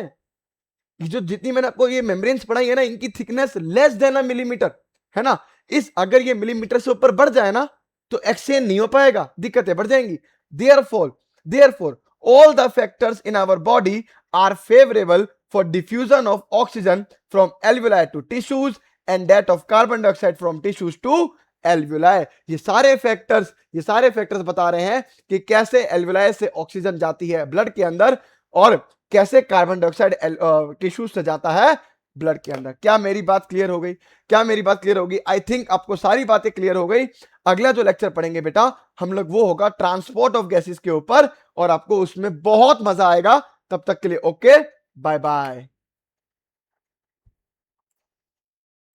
ये जो जितनी मैंने आपको ये मेम्ब्रेन्स पढ़ाई है ना, इनकी थिकनेस लेस देन अ मिलीमीटर, है ना। इस अगर ये मिलीमीटर से ऊपर बढ़ जाए ना तो एक्सचेंज नहीं हो पाएगा, दिक्कतें बढ़ जाएंगी। Therefore all the factors in our body are favorable for diffusion of oxygen from alveoli to tissues and that of carbon dioxide from tissues to alveoli। ये सारे फैक्टर्स बता रहे हैं कि कैसे एल्वुलाई से ऑक्सीजन जाती है ब्लड के अंदर और कैसे कार्बन डाइऑक्साइड टिश्यू से जाता है ब्लड के अंदर। क्या मेरी बात क्लियर हो गई? क्या मेरी बात क्लियर होगी? आई थिंक आपको सारी बातें क्लियर हो गई। अगला जो लेक्चर पढ़ेंगे बेटा हम लोग वो होगा ट्रांसपोर्ट ऑफ गैसेस के ऊपर और आपको उसमें बहुत मजा आएगा। तब तक के लिए ओके, बाय बाय।